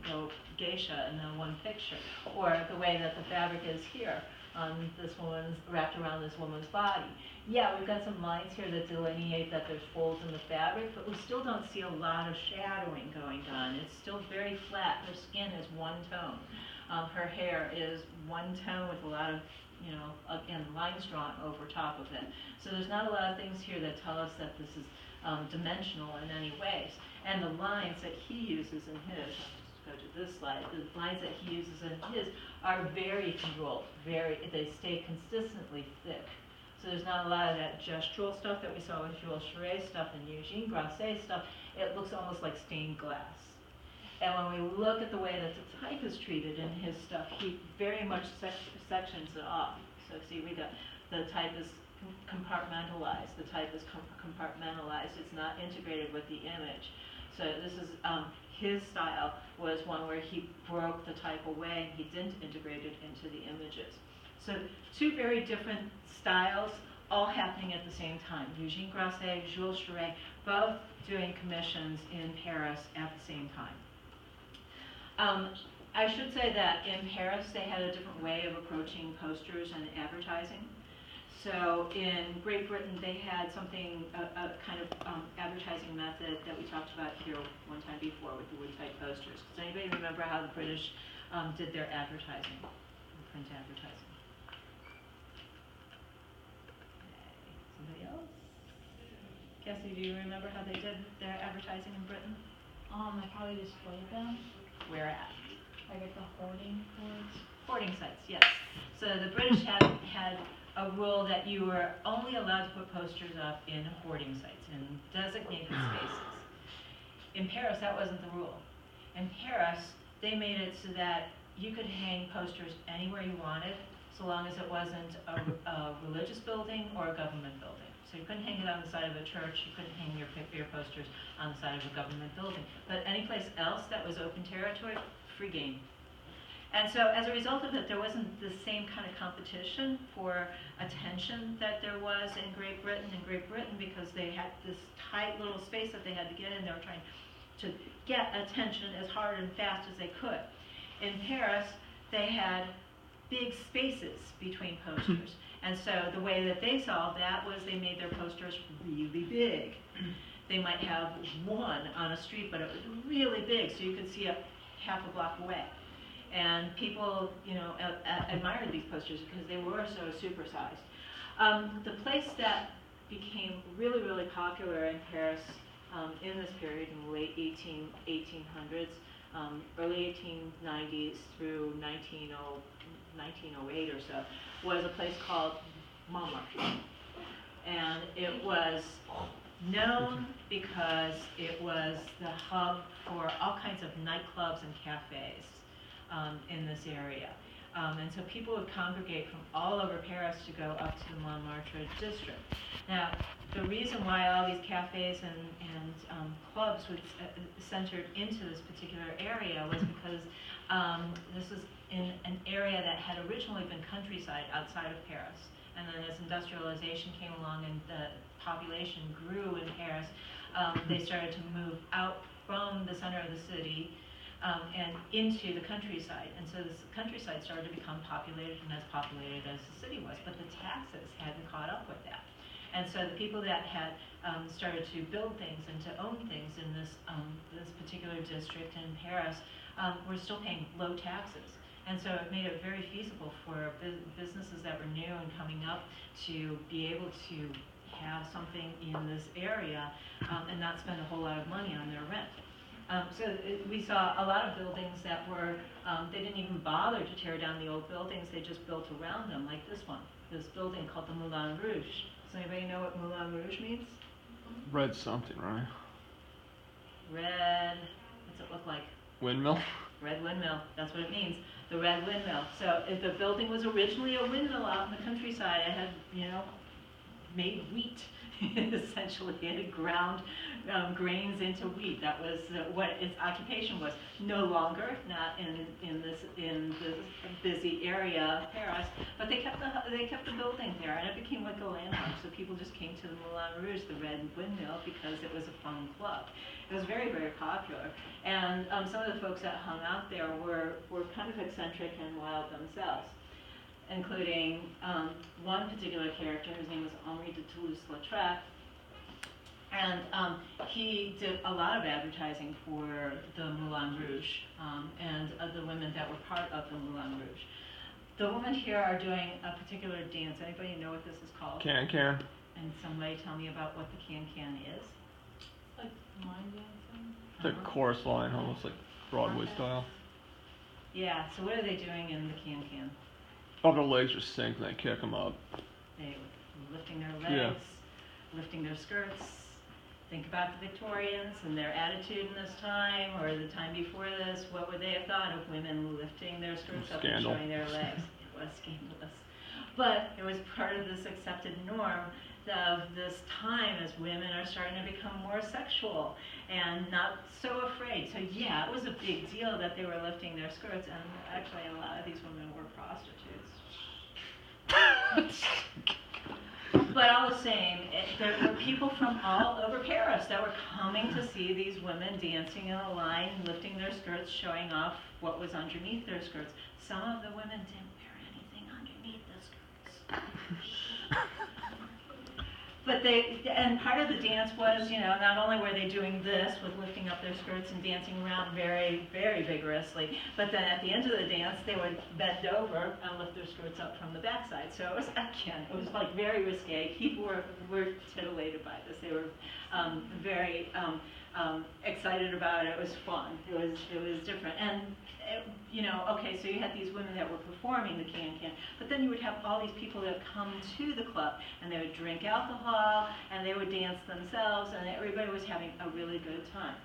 the geisha in the one picture, or the way that the fabric is here on this woman's, wrapped around this woman's body. Yeah, we've got some lines here that delineate that there's folds in the fabric, but we still don't see a lot of shadowing going on. It's still very flat. Her skin is one tone. Her hair is one tone with a lot of, again, lines drawn over top of it. So there's not a lot of things here that tell us that this is dimensional in any ways. And the lines that he uses in his, go to this slide, the lines that he uses in his are very controlled, they stay consistently thick. So there's not a lot of that gestural stuff that we saw with Jules Cheret's stuff and Eugene Grasset's stuff. It looks almost like stained glass. And when we look at the way that the type is treated in his stuff, he very much sections it off. So see, the type is compartmentalized. The type is compartmentalized. It's not integrated with the image. So this is, his style was one where he broke the type away and he didn't integrate it into the images. So two very different styles, all happening at the same time. Eugene Grasset, Jules Cheret, both doing commissions in Paris at the same time. I should say that in Paris they had a different way of approaching posters and advertising. So in Great Britain they had something, a kind of advertising method that we talked about here one time before with the wood type posters. Does anybody remember how the British did their advertising, print advertising? Somebody else? Cassie, do you remember how they did their advertising in Britain? I probably displayed them. Where at? Like at the hoarding boards. Hoarding sites, yes. So the British had a rule that you were only allowed to put posters up in hoarding sites, in designated spaces. In Paris, that wasn't the rule. In Paris, they made it so that you could hang posters anywhere you wanted, so long as it wasn't a religious building or a government building. So you couldn't hang it on the side of a church, you couldn't hang your posters on the side of a government building. But any place else that was open territory, free game. And so as a result of it, there wasn't the same kind of competition for attention that there was in Great Britain. In Great Britain, because they had this tight little space that they had to get in, they were trying to get attention as hard and fast as they could. In Paris, they had big spaces between posters. And so the way that they solved that was they made their posters really big. They might have one on a street, but it was really big, so you could see it half a block away. And people, admired these posters because they were so supersized. The place that became really, really popular in Paris in this period, in the late 1800s, early 1890s through 1908 or so, was a place called Montmartre. And it was known because it was the hub for all kinds of nightclubs and cafes in this area. And so people would congregate from all over Paris to go up to the Montmartre district. Now, the reason why all these cafes and clubs was centered into this particular area was because this was in an area that had originally been countryside outside of Paris. And then as industrialization came along and the population grew in Paris, they started to move out from the center of the city and into the countryside. And so this countryside started to become populated and as populated as the city was, but the taxes hadn't caught up with that. And so the people that had started to build things and to own things in this particular district in Paris were still paying low taxes. And so it made it very feasible for businesses that were new and coming up to be able to have something in this area and not spend a whole lot of money on their rent. We saw a lot of buildings that were, they didn't even bother to tear down the old buildings, they just built around them, like this one, this building called the Moulin Rouge. Does anybody know what Moulin Rouge means? Red something, right? Red, what's it look like? Windmill? Red windmill, that's what it means, the red windmill. So if the building was originally a windmill out in the countryside, it had, made wheat, essentially. It had ground grains into wheat. That was what its occupation was. No longer, not in this busy area of Paris, but they kept the building there, and it became like a landmark. So people just came to the Moulin Rouge, the red windmill, because it was a fun club. It was very, very popular, and some of the folks that hung out there were kind of eccentric and wild themselves, including one particular character. His name was Henri de Toulouse-Lautrec, and he did a lot of advertising for the Moulin Rouge and the women that were part of the Moulin Rouge. The women here are doing a particular dance. Anybody know what this is called? Can. And somebody tell me about what the can is. Like line dancing? It's like chorus line, almost like Broadway style. Yeah, so what are they doing in the can? All their legs are synced and they kick them up. They lifting their legs, lifting their skirts. Think about the Victorians and their attitude in this time, or the time before this. What would they have thought of women lifting their skirts up and showing their legs? It was scandalous. But it was part of this accepted norm of this time as women are starting to become more sexual and not so afraid. So yeah, it was a big deal that they were lifting their skirts, and actually a lot of these women were prostitutes. But all the same, there were people from all over Paris that were coming to see these women dancing in a line, lifting their skirts, showing off what was underneath their skirts. Some of the women didn't wear anything underneath the skirts. But and part of the dance was, not only were they doing this with lifting up their skirts and dancing around very, very vigorously, but then at the end of the dance, they would bend over and lift their skirts up from the backside. So it was like very risque. People were titillated by this. They were very excited about it. It was fun. It was different. And okay, so you had these women that were performing the can, but then you would have all these people that come to the club, and they would drink alcohol, and they would dance themselves, and everybody was having a really good time.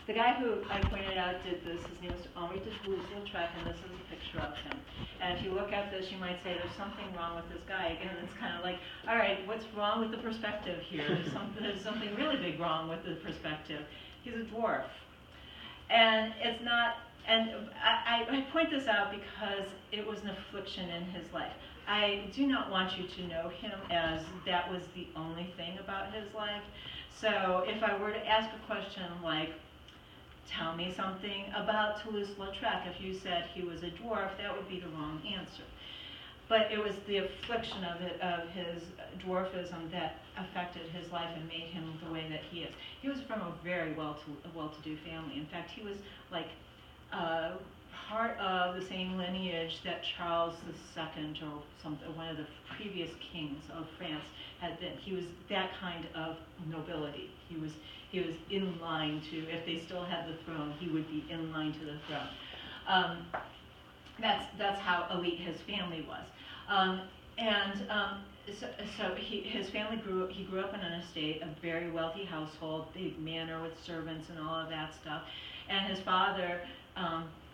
The guy who I pointed out did this, his name was Henri de Toulouse-Lautrec, and this is a picture of him. And if you look at this, you might say there's something wrong with this guy. Again, it's kind of like, all right, what's wrong with the perspective here? There's something really big wrong with the perspective. He's a dwarf. And it's not... And I point this out because it was an affliction in his life. I do not want you to know him as that was the only thing about his life. So if I were to ask a question like, tell me something about Toulouse-Lautrec, if you said he was a dwarf, that would be the wrong answer. But it was the affliction of his dwarfism that affected his life and made him the way that he is. He was from a very well-to-do family. In fact, he was like part of the same lineage that Charles II or one of the previous kings of France had been. He was that kind of nobility. He was in line to, if they still had the throne, he would be in line to the throne. That's how elite his family was. His family he grew up in an estate, a very wealthy household, big manor with servants and all of that stuff. And his father,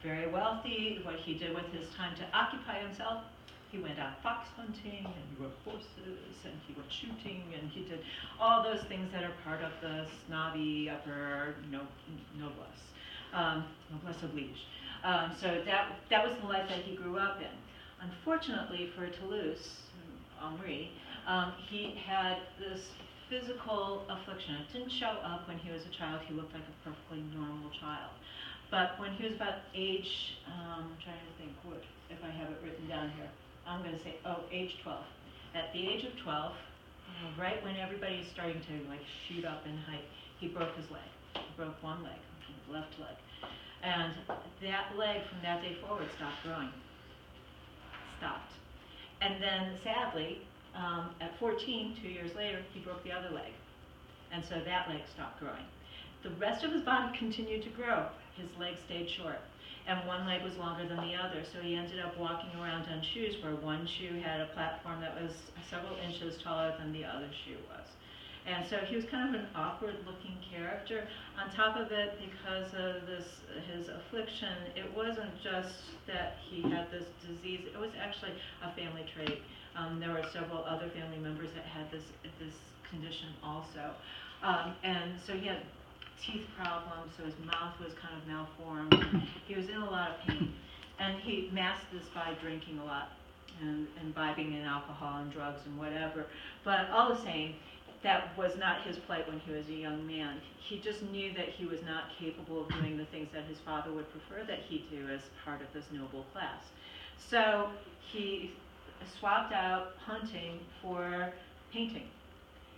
very wealthy, what he did with his time to occupy himself, he went out fox hunting, and he rode horses, and he went shooting, and he did all those things that are part of the snobby upper noblesse oblige. So that was the life that he grew up in. Unfortunately for Toulouse, Henri, he had this physical affliction. It didn't show up when he was a child. He looked like a perfectly normal child. But when he was about age, I'm trying to think if I have it written down here. I'm going to say, age 12. At the age of 12, right when everybody is starting to like shoot up in height, he broke his leg. He broke one leg, his left leg. And that leg from that day forward stopped growing. Stopped. And then sadly, at 14, 2 years later, he broke the other leg. And so that leg stopped growing. The rest of his body continued to grow. His leg stayed short. And one leg was longer than the other, so he ended up walking around on shoes where one shoe had a platform that was several inches taller than the other shoe was. And so he was kind of an awkward-looking character. On top of it, because of his affliction, it wasn't just that he had this disease, it was actually a family trait. There were several other family members that had this condition also. And so he had teeth problems, so his mouth was kind of malformed. He was in a lot of pain. And he masked this by drinking a lot and imbibing in alcohol and drugs and whatever. But all the same, that was not his plight when he was a young man. He just knew that he was not capable of doing the things that his father would prefer that he do as part of this noble class. So he swapped out hunting for painting.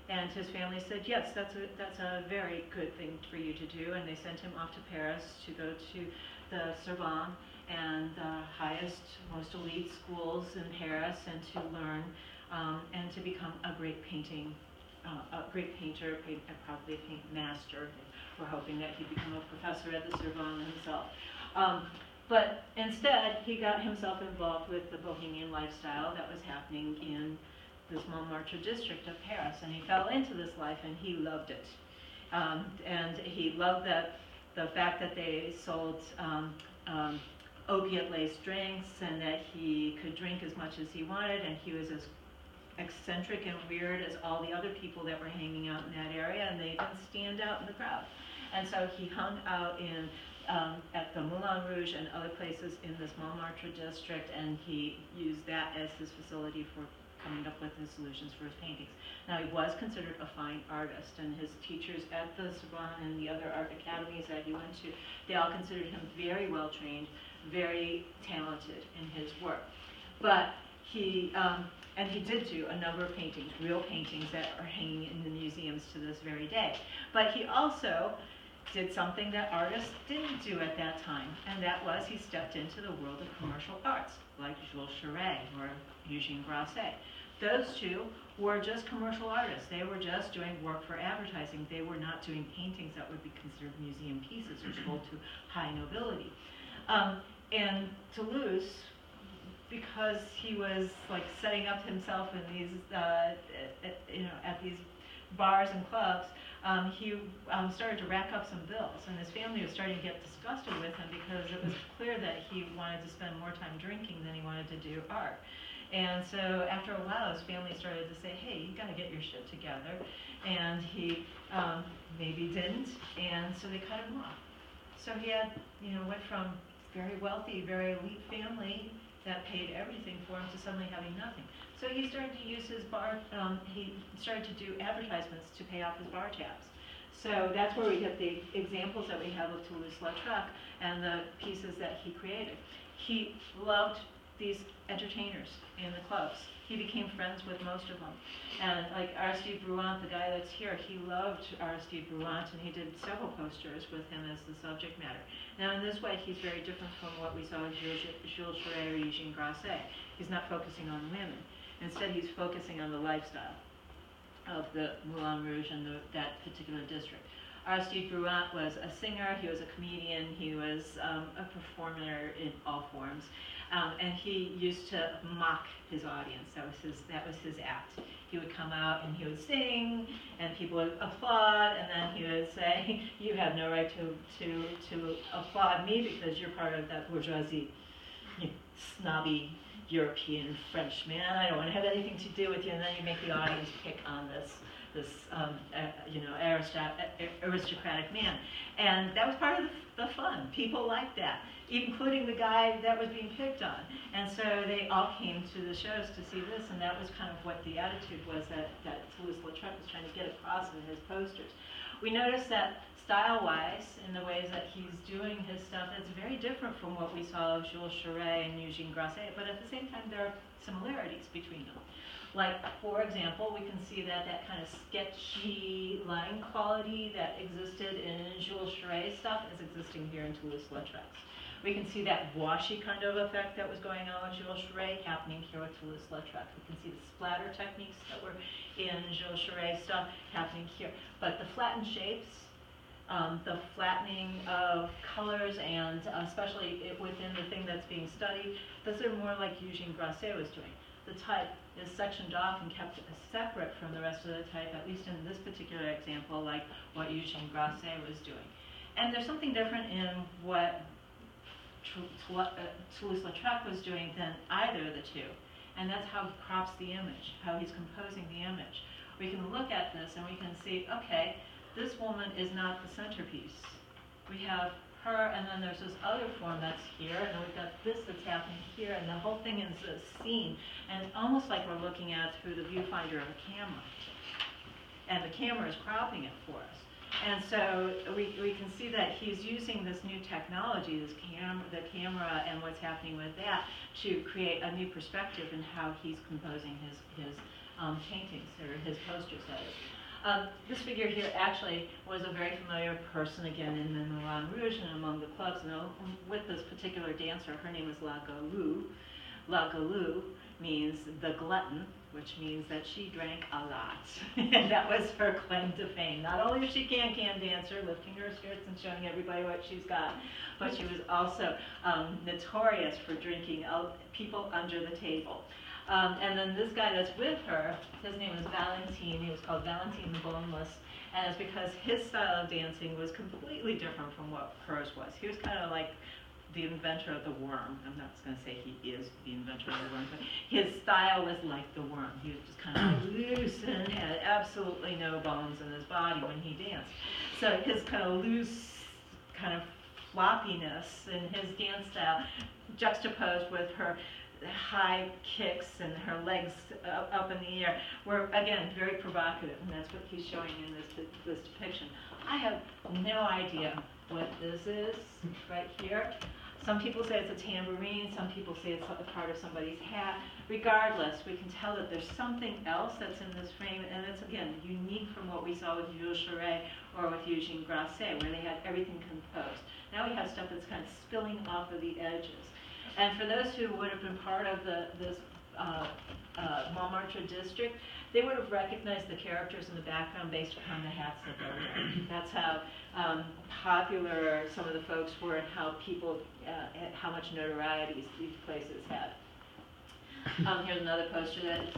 And his family said, yes, that's a very good thing for you to do. And they sent him off to Paris to go to the Sorbonne and the highest, most elite schools in Paris, and to learn and to become a great painter, probably a paint master. We're hoping that he'd become a professor at the Sorbonne himself. But instead, he got himself involved with the bohemian lifestyle that was happening in this Montmartre district of Paris, and he fell into this life, and he loved it. And he loved the fact that they sold opiate-laced drinks, and that he could drink as much as he wanted, and he was as eccentric and weird as all the other people that were hanging out in that area, and they didn't stand out in the crowd. And so he hung out at the Moulin Rouge and other places in this Montmartre district, and he used that as his facility for coming up with his solutions for his paintings. Now, he was considered a fine artist, and his teachers at the Sorbonne and the other art academies that he went to, they all considered him very well trained, very talented in his work. But he did do a number of paintings, real paintings that are hanging in the museums to this very day. But he also did something that artists didn't do at that time, and that was he stepped into the world of commercial arts, like Jules Cheret or Eugene Grasset. Those two were just commercial artists. They were just doing work for advertising. They were not doing paintings that would be considered museum pieces or sold to high nobility. And Toulouse, because he was like setting up himself in these, at these bars and clubs, he started to rack up some bills, and his family was starting to get disgusted with him because it was clear that he wanted to spend more time drinking than he wanted to do art. And so after a while, his family started to say, hey, you gotta get your shit together. And he maybe didn't, and so they cut him off. So he had, went from very wealthy, very elite family that paid everything for him to suddenly having nothing. So he started to use his bar, he started to do advertisements to pay off his bar tabs. So that's where we get the examples that we have of Toulouse-Lautrec and the pieces that he created. He loved these entertainers in the clubs. He became friends with most of them. And like Aristide Bruant, the guy that's here, he loved Aristide Bruant, and he did several posters with him as the subject matter. Now in this way, he's very different from what we saw in Jules Charest or Eugene Grasset. He's not focusing on women. Instead, he's focusing on the lifestyle of the Moulin Rouge and that particular district. Aristide Bruant was a singer, he was a comedian, he was a performer in all forms, and he used to mock his audience. That was his act. He would come out and he would sing, and people would applaud, and then he would say, "You have no right to applaud me because you're part of that bourgeoisie, you snobby European French man. I don't want to have anything to do with you." And then you make the audience pick on this aristocratic man, and that was part of the fun. People liked that, including the guy that was being picked on. And so they all came to the shows to see this, and that was kind of what the attitude was that Toulouse-Lautrec was trying to get across in his posters. We noticed that style-wise, in the ways that he's doing his stuff, it's very different from what we saw of Jules Charest and Eugene Grasset, but at the same time there are similarities between them. Like, for example, we can see that kind of sketchy line quality that existed in Jules Charest stuff is existing here in Toulouse-Lautrec's. We can see that washy kind of effect that was going on with Jules Charest happening here with Toulouse-Lautrec. We can see the splatter techniques that were in Jules Charest stuff happening here. But the flattened shapes, the flattening of colors, and especially within the thing that's being studied, those are more like Eugene Grasset was doing. The type is sectioned off and kept separate from the rest of the type, at least in this particular example, like what Eugene Grasset was doing. And there's something different in what Toulouse-Lautrec was doing than either of the two. And that's how he crops the image, how he's composing the image. We can look at this and we can see, okay, this woman is not the centerpiece. We have her, and then there's this other form that's here, and then we've got this that's happening here, and the whole thing is a scene. And it's almost like we're looking at through the viewfinder of a camera. And the camera is cropping it for us. And so we can see that he's using this new technology, the camera and what's happening with that, to create a new perspective in how he's composing his paintings, or his posters, that is. This figure here actually was a very familiar person again in the Moulin Rouge and among the clubs. And with this particular dancer, her name is La Galou. La Galou means the glutton, which means that she drank a lot. And that was her claim to fame. Not only was she can-can dancer, lifting her skirts and showing everybody what she's got, but she was also notorious for drinking people under the table. And then this guy that's with her, his name is Valentine. He was called Valentine the Boneless. And it's because his style of dancing was completely different from what hers was. He was kind of like the inventor of the worm. I'm not going to say he is the inventor of the worm, but his style was like the worm. He was just kind of loose and had absolutely no bones in his body when he danced. So his kind of loose, kind of floppiness in his dance style, juxtaposed with her high kicks and her legs up in the air, were again very provocative, and that's what he's showing in this depiction. I have no idea what this is right here. Some people say it's a tambourine, some people say it's a part of somebody's hat. Regardless, we can tell that there's something else that's in this frame, and it's again unique from what we saw with Jules Charest or with Eugene Grasset, where they had everything composed. Now we have stuff that's kind of spilling off of the edges. And for those who would have been part of this Montmartre district, they would have recognized the characters in the background based upon the hats that they're wearing. That's how popular some of the folks were, and how people, how much notoriety these places had. Here's another poster that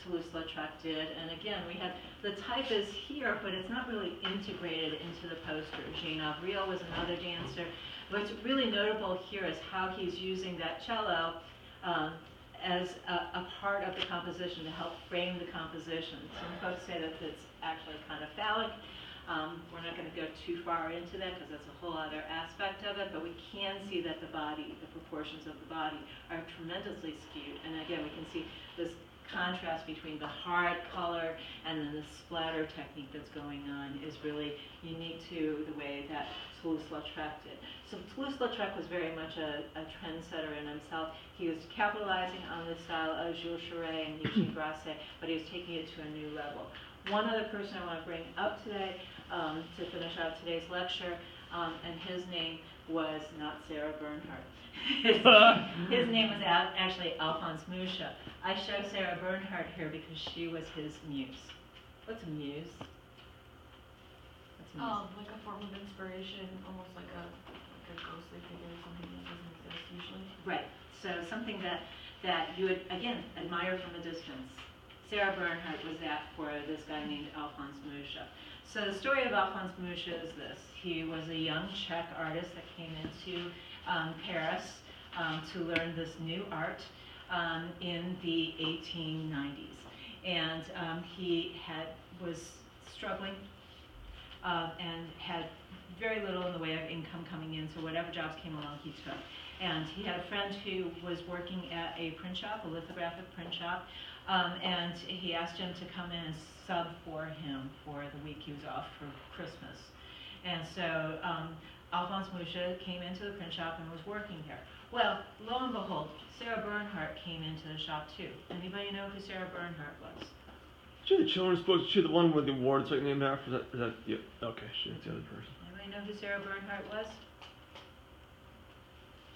Toulouse-Lautrec did, and again, we have, the type is here, but it's not really integrated into the poster. Jean Avril was another dancer. What's really notable here is how he's using that cello as a part of the composition to help frame the composition. Some folks say that it's actually kind of phallic. We're not going to go too far into that because that's a whole other aspect of it, but we can see that the body, the proportions of the body are tremendously skewed. And again, we can see this contrast between the hard color and then the splatter technique that's going on is really unique to the way that Toulouse-Lautrec did. So Toulouse-Lautrec was very much a trendsetter in himself. He was capitalizing on the style of Jules Chouret and Eugene Grasset, but he was taking it to a new level. One other person I want to bring up today to finish out today's lecture, and his name was not Sarah Bernhardt. His name was actually Alphonse Mucha. I show Sarah Bernhardt here because she was his muse. What's a muse? What's a muse? Like a form of inspiration, almost like a ghostly figure, something that doesn't exist usually. Right. So something that you would, again, admire from a distance. Sarah Bernhardt was that for this guy named Alphonse Mucha. So the story of Alphonse Mucha is this. He was a young Czech artist that came into Paris to learn this new art in the 1890s. And he was struggling and had very little in the way of income coming in, so whatever jobs came along he took. And he had a friend who was working at a print shop, a lithographic print shop, and he asked him to come in and sub for him for the week he was off for Christmas. And so Alphonse Mucha came into the print shop and was working there. Well, lo and behold, Sarah Bernhardt came into the shop too. Anybody know who Sarah Bernhardt was? She the children's book. She the one with the awards like named after. Is that yeah? Okay, she that's the other person. Anybody know who Sarah Bernhardt was?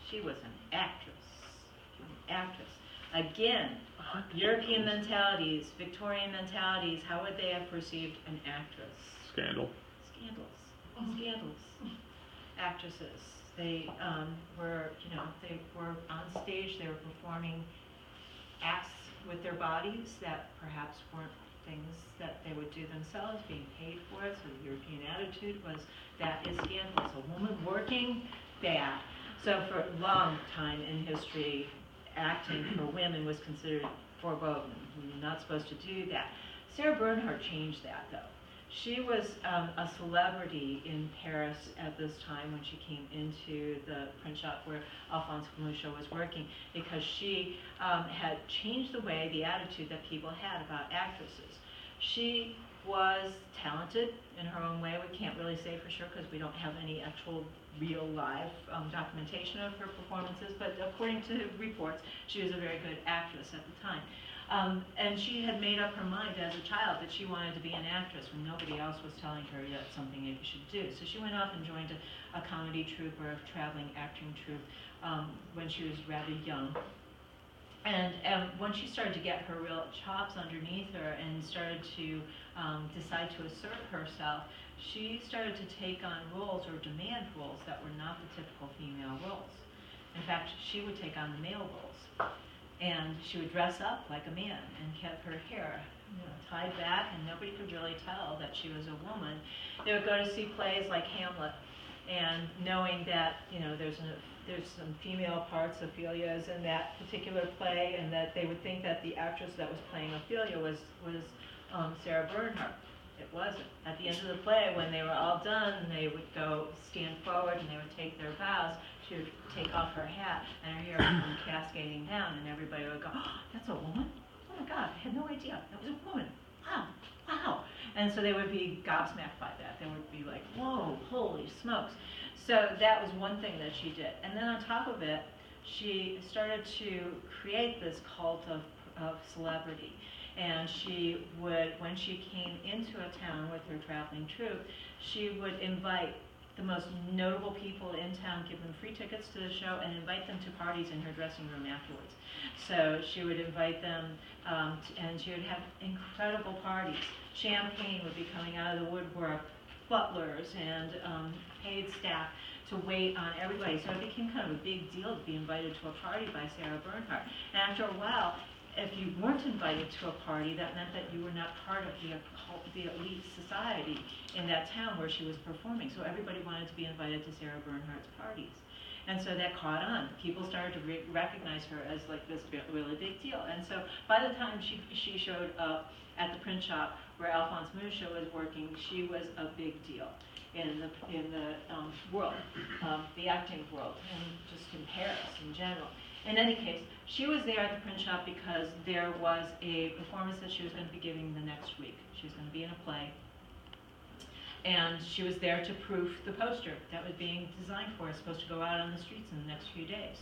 She was an actress. Again, European mentalities, Victorian mentalities, how would they have perceived an actress? Scandal. Scandals. Actresses. They were, they were on stage, they were performing acts with their bodies that perhaps weren't things that they would do themselves, being paid for it. So the European attitude was, that is scandalous. A woman working, bad. So for a long time in history, acting for women was considered forbidden. You're not supposed to do that. Sarah Bernhardt changed that, though. She was a celebrity in Paris at this time when she came into the print shop where Alphonse Mucha was working, because she had changed the way, the attitude that people had about actresses. She was talented in her own way. We can't really say for sure because we don't have any actual real live documentation of her performances, but according to reports, she was a very good actress at the time. And she had made up her mind as a child that she wanted to be an actress when nobody else was telling her that's something that you should do. So she went off and joined a comedy troupe or a traveling acting troupe when she was rather young. And when she started to get her real chops underneath her and started to decide to assert herself, she started to take on roles or demand roles that were not the typical female roles. In fact, she would take on the male roles. And she would dress up like a man and kept her hair tied back, and nobody could really tell that she was a woman. They would go to see plays like Hamlet, and knowing that there's some female parts, Ophelia is in that particular play, and that they would think that the actress that was playing Ophelia was Sarah Bernhardt. It wasn't. At the end of the play, when they were all done, they would go stand forward and they would take their bows. She would take off her hat and her hair would come cascading down, and everybody would go, "Oh, that's a woman? Oh my God, I had no idea. That was a woman. Wow." And so they would be gobsmacked by that. They would be like, "Whoa, holy smokes." So that was one thing that she did. And then on top of it, she started to create this cult of celebrity. And she would, when she came into a town with her traveling troupe, she would invite the most notable people in town, give them free tickets to the show, and invite them to parties in her dressing room afterwards. So she would invite them, and she would have incredible parties. Champagne would be coming out of the woodwork, butlers and paid staff to wait on everybody. So it became kind of a big deal to be invited to a party by Sarah Bernhardt. And after a while, if you weren't invited to a party, that meant that you were not part of the elite society in that town where she was performing. So everybody wanted to be invited to Sarah Bernhardt's parties. And so that caught on. People started to recognize her as like this really big deal. And so by the time she showed up at the print shop where Alphonse Mucha was working, she was a big deal in the world, the acting world, and just in Paris in general. In any case, she was there at the print shop because there was a performance that she was going to be giving the next week. She was going to be in a play. And she was there to proof the poster that was being designed for. It's supposed to go out on the streets in the next few days.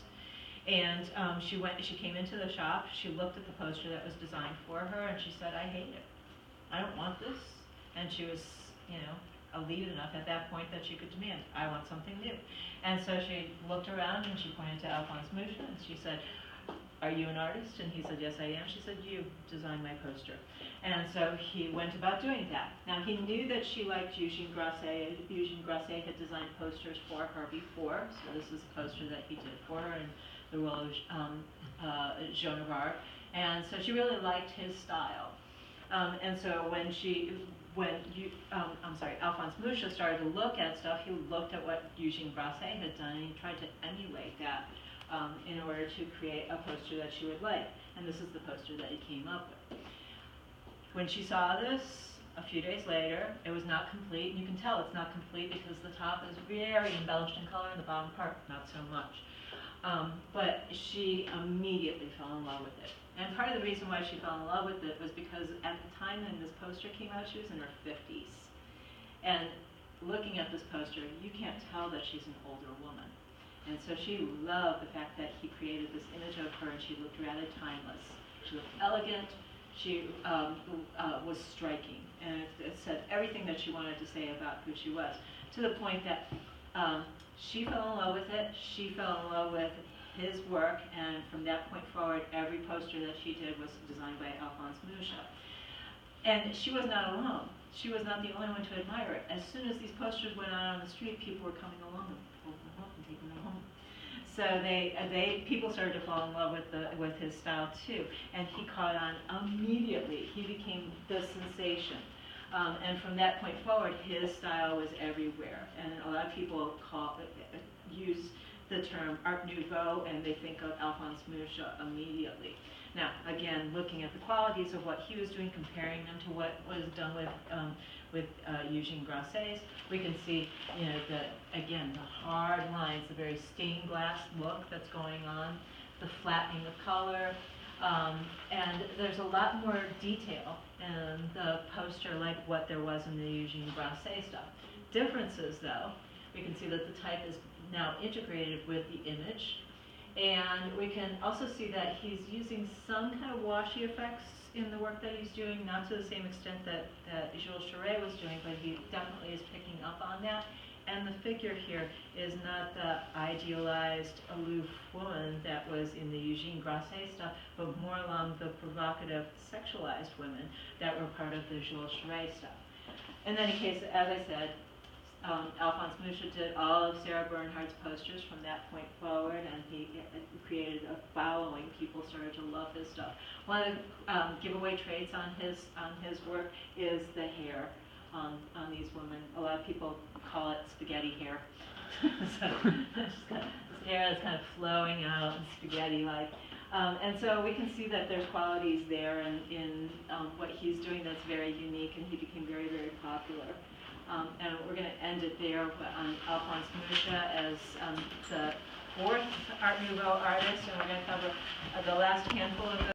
And she came into the shop, she looked at the poster that was designed for her, and she said, I hate it. I don't want this. And she was, elite enough at that point that she could demand, I want something new. And so she looked around and she pointed to Alphonse Mucha and she said, are you an artist? And he said, yes, I am. She said, you designed my poster. And so he went about doing that. Now he knew that she liked Eugene Grasset. Eugene Grasset had designed posters for her before, so this is a poster that he did for her in the role of Joan of Arc. And so she really liked his style. And so Alphonse Mucha started to look at stuff, he looked at what Eugene Grasset had done, and he tried to emulate that in order to create a poster that she would like. And this is the poster that he came up with. When she saw this, a few days later, it was not complete, and you can tell it's not complete because the top is very embellished in color, and the bottom part, not so much. But she immediately fell in love with it. And part of the reason why she fell in love with it was because at the time when this poster came out, she was in her 50s. And looking at this poster, you can't tell that she's an older woman. And so she loved the fact that he created this image of her, and she looked rather timeless. She looked elegant, she was striking, and it said everything that she wanted to say about who she was, to the point that she fell in love with it, she fell in love with his work, and from that point forward, every poster that she did was designed by Alphonse Mucha. And she was not alone. She was not the only one to admire it. As soon as these posters went out on the street, people were coming along and pulling them up and taking them home. So people started to fall in love with his style too, and he caught on immediately. He became the sensation. And from that point forward, his style was everywhere. And a lot of people use the term Art Nouveau, and they think of Alphonse Mucha immediately. Now, again, looking at the qualities of what he was doing, comparing them to what was done with Eugene Grasset's, we can see, the hard lines, the very stained glass look that's going on, the flattening of color, and there's a lot more detail in the poster like what there was in the Eugene Grasset stuff. Differences, though, we can see that the type is now integrated with the image, and we can also see that he's using some kind of washy effects in the work that he's doing, not to the same extent that Jules Charest was doing, but he definitely is picking up on that. And the figure here is not the idealized, aloof woman that was in the Eugene Grasset stuff, but more along the provocative, sexualized women that were part of the Jules Charest stuff. In any case, as I said, Alphonse Mucha did all of Sarah Bernhardt's posters from that point forward, and he created a following. People started to love his stuff. One of the giveaway traits on his work is the hair on these women. A lot of people call it spaghetti hair. So this hair is kind of flowing out and spaghetti-like. And so we can see that there's qualities there in what he's doing that's very unique, and he became very, very popular. And we're going to end it there on Alphonse Mucha as the fourth Art Nouveau artist, and we're going to cover the last handful of